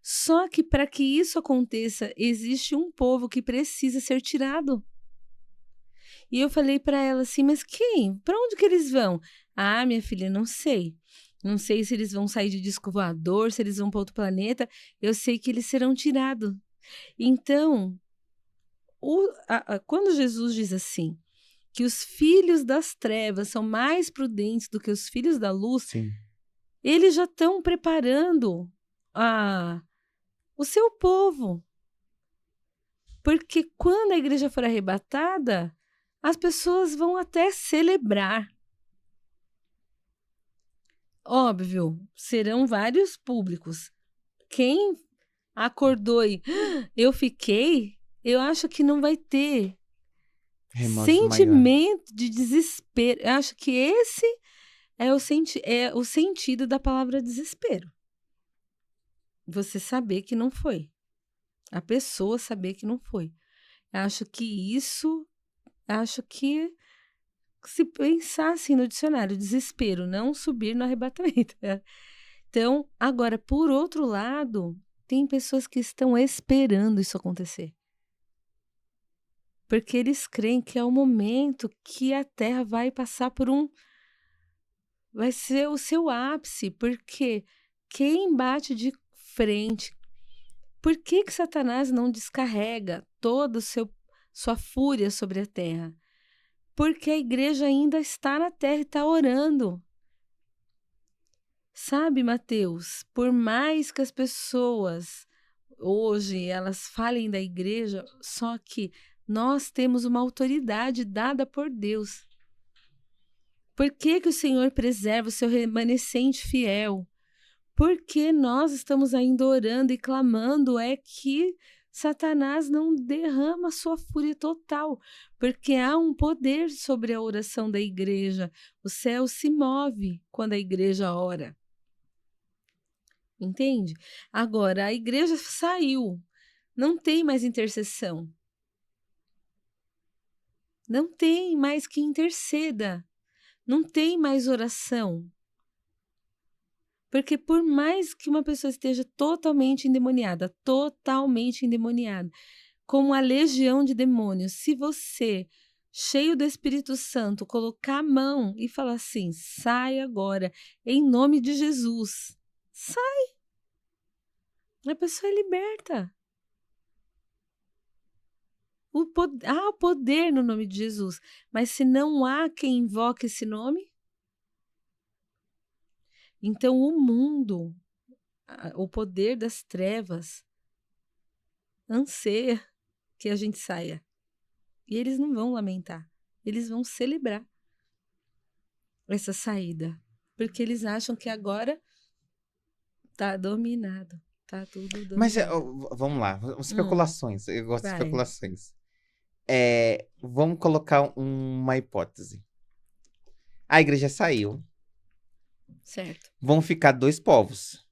Só que para que isso aconteça, existe um povo que precisa ser tirado. E eu falei para ela assim, mas quem? Para onde que eles vão? Ah, minha filha, não sei. Não sei se eles vão sair de disco voador, se eles vão para outro planeta. Eu sei que eles serão tirados. Então, quando Jesus diz assim, que os filhos das trevas são mais prudentes do que os filhos da luz, Sim. eles já estão preparando o seu povo. Porque quando a igreja for arrebatada, as pessoas vão até celebrar. Óbvio, serão vários públicos. Quem acordou e eu fiquei, eu acho que não vai ter Remorso maior. sentimento de desespero. Eu acho que esse é o sentido da palavra desespero. Você saber que não foi. A pessoa saber que não foi. Acho que se pensasse no dicionário, desespero, não subir no arrebatamento. Então, agora, por outro lado, tem pessoas que estão esperando isso acontecer. Porque eles creem que é o momento que a Terra vai passar por vai ser o seu ápice, porque quem bate de frente, por que Satanás não descarrega toda sua fúria sobre a terra? Porque a igreja ainda está na terra e está orando. Sabe, Mateus, por mais que as pessoas hoje elas falem da igreja, só que nós temos uma autoridade dada por Deus. Por que o Senhor preserva o seu remanescente fiel? Porque nós estamos ainda orando e clamando é que Satanás não derrama sua fúria total, porque há um poder sobre a oração da igreja. O céu se move quando a igreja ora. Entende? Agora, a igreja saiu, não tem mais intercessão. Não tem mais que interceda. Não tem mais oração. Porque por mais que uma pessoa esteja totalmente endemoniada, como a legião de demônios, se você, cheio do Espírito Santo, colocar a mão e falar assim, sai agora, em nome de Jesus, sai. A pessoa é liberta. Há o poder no nome de Jesus, mas se não há quem invoque esse nome, então o mundo, o poder das trevas, anseia. que a gente saia. E eles não vão lamentar. Eles vão celebrar essa saída. Porque eles acham que agora tá dominado. Tá tudo dominado. Mas vamos lá, especulações. Eu gosto de Vai. especulações. Vamos colocar uma hipótese. A igreja saiu. Certo. Vão ficar 2 povos.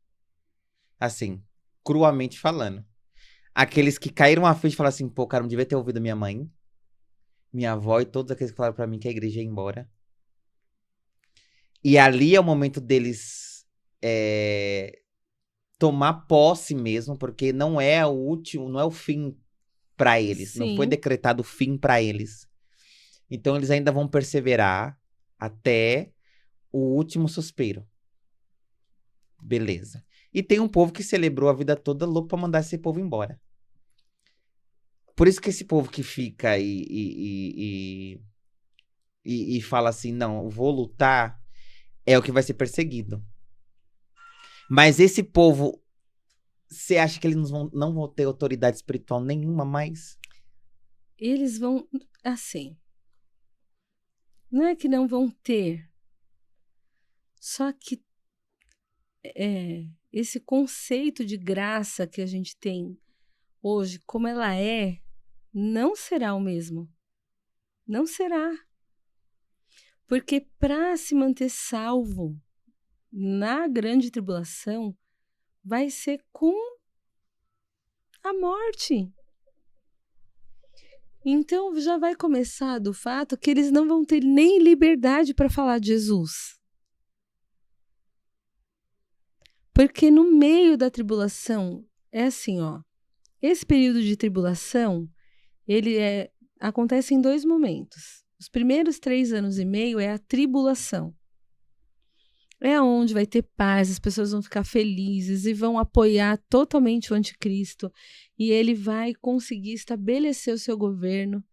Assim, cruamente falando. Aqueles que caíram à frente e falaram assim, pô, cara, não devia ter ouvido minha mãe, minha avó e todos aqueles que falaram pra mim que a igreja ia embora. E ali é o momento deles tomar posse mesmo, porque não é o último, não é o fim pra eles. Sim. Não foi decretado o fim pra eles. Então eles ainda vão perseverar até o último suspiro. Beleza. E tem um povo que celebrou a vida toda louco pra mandar esse povo embora. Por isso que esse povo que fica e fala assim, não, vou lutar, é o que vai ser perseguido. Mas esse povo, você acha que eles não vão ter autoridade espiritual nenhuma mais? Eles vão, assim, não é que não vão ter, só que esse conceito de graça que a gente tem hoje, como ela não será o mesmo. Não será. Porque para se manter salvo na grande tribulação, vai ser com a morte. Então já vai começar do fato que eles não vão ter nem liberdade para falar de Jesus. Porque no meio da tribulação, é assim, ó. Esse período de tribulação, ele acontece em 2 momentos. Os primeiros 3 anos e meio é a tribulação. É onde vai ter paz, as pessoas vão ficar felizes e vão apoiar totalmente o anticristo. E ele vai conseguir estabelecer o seu governo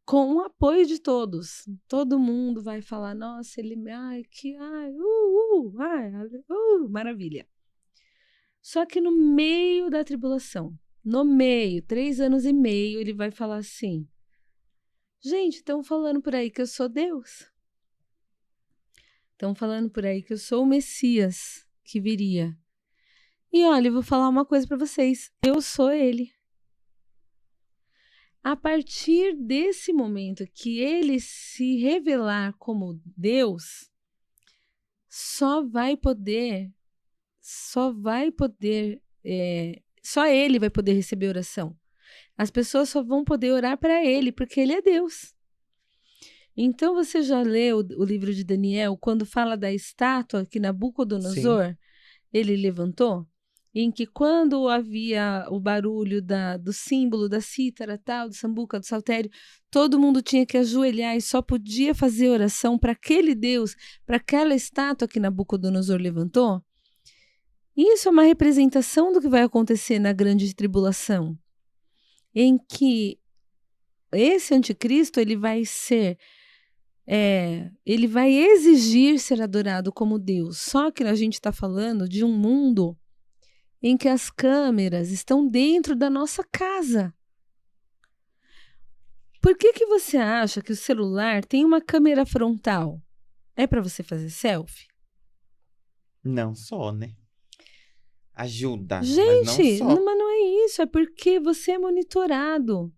com o apoio de todos. Todo mundo vai falar, nossa, ele, maravilha. Só que no meio da tribulação, no meio, 3 anos e meio, ele vai falar assim, gente, estão falando por aí que eu sou Deus. Estão falando por aí que eu sou o Messias que viria. E olha, eu vou falar uma coisa para vocês. Eu sou ele. A partir desse momento que ele se revelar como Deus, só ele vai poder receber oração. As pessoas só vão poder orar para ele, porque ele é Deus. Então, você já leu o livro de Daniel, quando fala da estátua que Nabucodonosor, ele levantou? Em que quando havia o barulho do símbolo, da cítara, tal, do sambuca, do saltério, todo mundo tinha que ajoelhar e só podia fazer oração para aquele Deus, para aquela estátua que Nabucodonosor levantou? Isso é uma representação do que vai acontecer na grande tribulação, em que esse anticristo ele vai exigir ser adorado como Deus. Só que a gente está falando de um mundo em que as câmeras estão dentro da nossa casa. Por que você acha que o celular tem uma câmera frontal? É para você fazer selfie? Não só, né? Ajuda, gente, mas não só. Mas não é isso, é porque você é monitorado.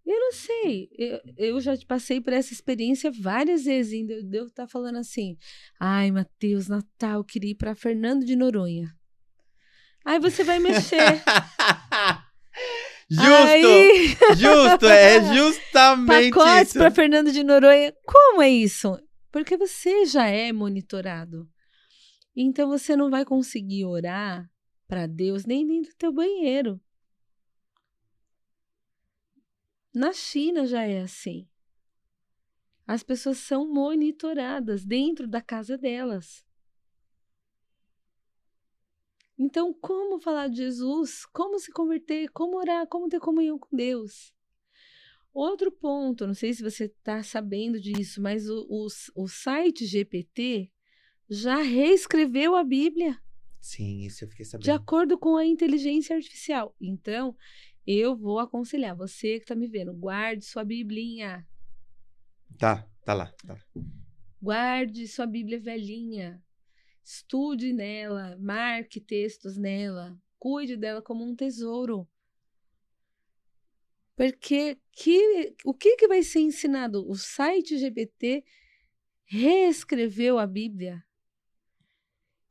Eu não sei, eu já passei por essa experiência várias vezes, ainda eu devo estar falando assim, ai, Matheus, Natal, eu queria ir para Fernando de Noronha. Aí você vai mexer. Justo, é justamente pacotes isso. para Fernando de Noronha. Como é isso? Porque você já é monitorado. Então você não vai conseguir orar para Deus nem dentro do teu banheiro. Na China já é assim. As pessoas são monitoradas dentro da casa delas. Então, como falar de Jesus? Como se converter? Como orar? Como ter comunhão com Deus? Outro ponto, não sei se você está sabendo disso, mas o site GPT já reescreveu a Bíblia. Sim, isso eu fiquei sabendo. De acordo com a inteligência artificial. Então, Eu vou aconselhar, você que tá me vendo, guarde sua biblinha. Tá lá. Guarde sua Bíblia velhinha. Estude nela, marque textos nela, cuide dela como um tesouro. Porque o que vai ser ensinado? O site GPT reescreveu a Bíblia.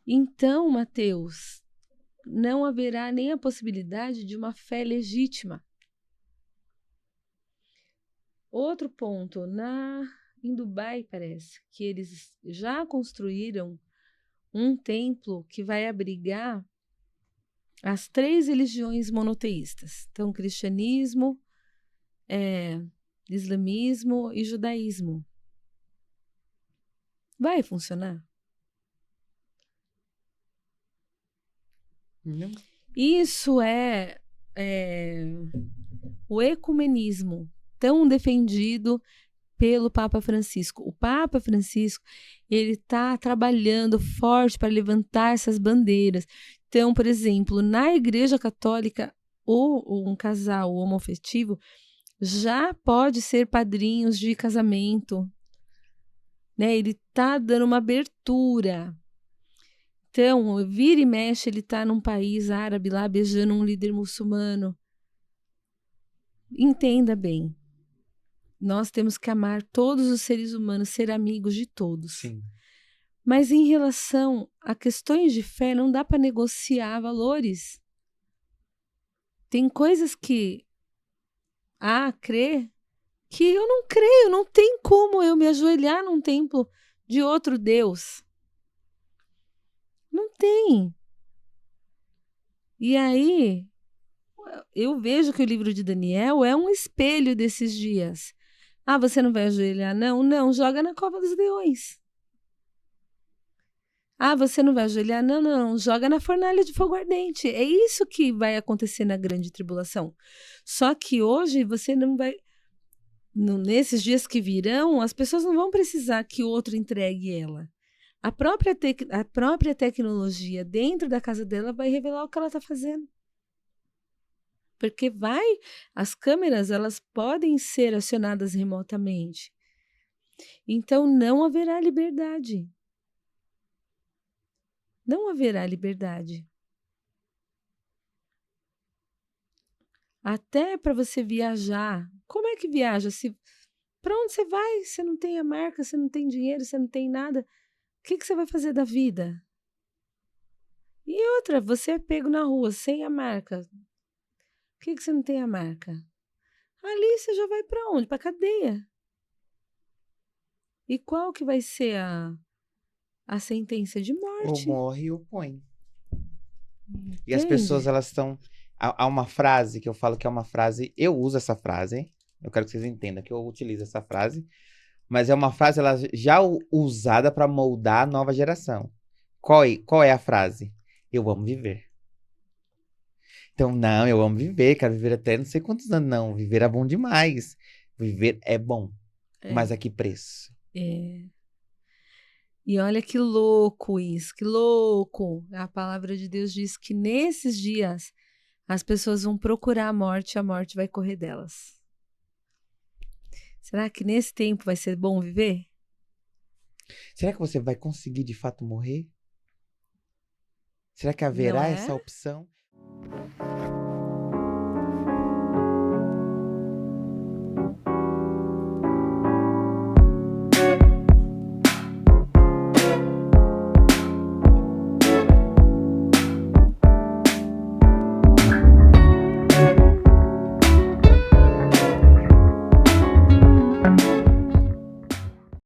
Então, Mateus, não haverá nem a possibilidade de uma fé legítima. Outro ponto, em Dubai parece que eles já construíram um templo que vai abrigar as 3 religiões monoteístas. Então, cristianismo, islamismo e judaísmo. Vai funcionar? Não. Isso é o ecumenismo tão defendido pelo Papa Francisco. O Papa Francisco, ele está trabalhando forte para levantar essas bandeiras. Então, por exemplo, na Igreja Católica, um casal homoafetivo já pode ser padrinhos de casamento, né? Ele está dando uma abertura. Então, vira e mexe, ele está num país árabe lá beijando um líder muçulmano. Entenda bem. Nós temos que amar todos os seres humanos, ser amigos de todos. Sim. Mas em relação a questões de fé, não dá para negociar valores. Tem coisas que crer, que eu não creio, não tem como eu me ajoelhar num templo de outro Deus. Não tem. E aí, eu vejo que o livro de Daniel é um espelho desses dias. Você não vai ajoelhar? Não, não, joga na cova dos leões. Você não vai ajoelhar? Não, não, joga na fornalha de fogo ardente. É isso que vai acontecer na grande tribulação. Só que hoje você não vai... Nesses dias que virão, as pessoas não vão precisar que o outro entregue ela. A própria tecnologia dentro da casa dela vai revelar o que ela está fazendo. Porque as câmeras, elas podem ser acionadas remotamente. Então, não haverá liberdade. Não haverá liberdade. Até para você viajar. Como é que viaja? Para onde você vai? Você não tem a marca, você não tem dinheiro, você não tem nada. O que você vai fazer da vida? E outra, você é pego na rua sem a marca. Por que você não tem a marca? Ali você já vai para onde? Para cadeia. E qual que vai ser a sentença de Ou morte? morre ou põe. Entende? E as pessoas, elas estão... Há uma frase que eu falo que é uma frase... Eu uso essa frase. Eu quero que vocês entendam que eu utilizo essa frase. Mas é uma frase ela já usada para moldar a nova geração. Qual é a frase? Eu amo viver. Então, não, eu amo viver. Quero viver até não sei quantos anos. Não, viver é bom demais. Viver é bom. Mas a que preço? E olha que louco isso, que louco. A palavra de Deus diz que nesses dias as pessoas vão procurar a morte e a morte vai correr delas. Será que nesse tempo vai ser bom viver? Será que você vai conseguir de fato morrer? Será que Não haverá é? essa opção?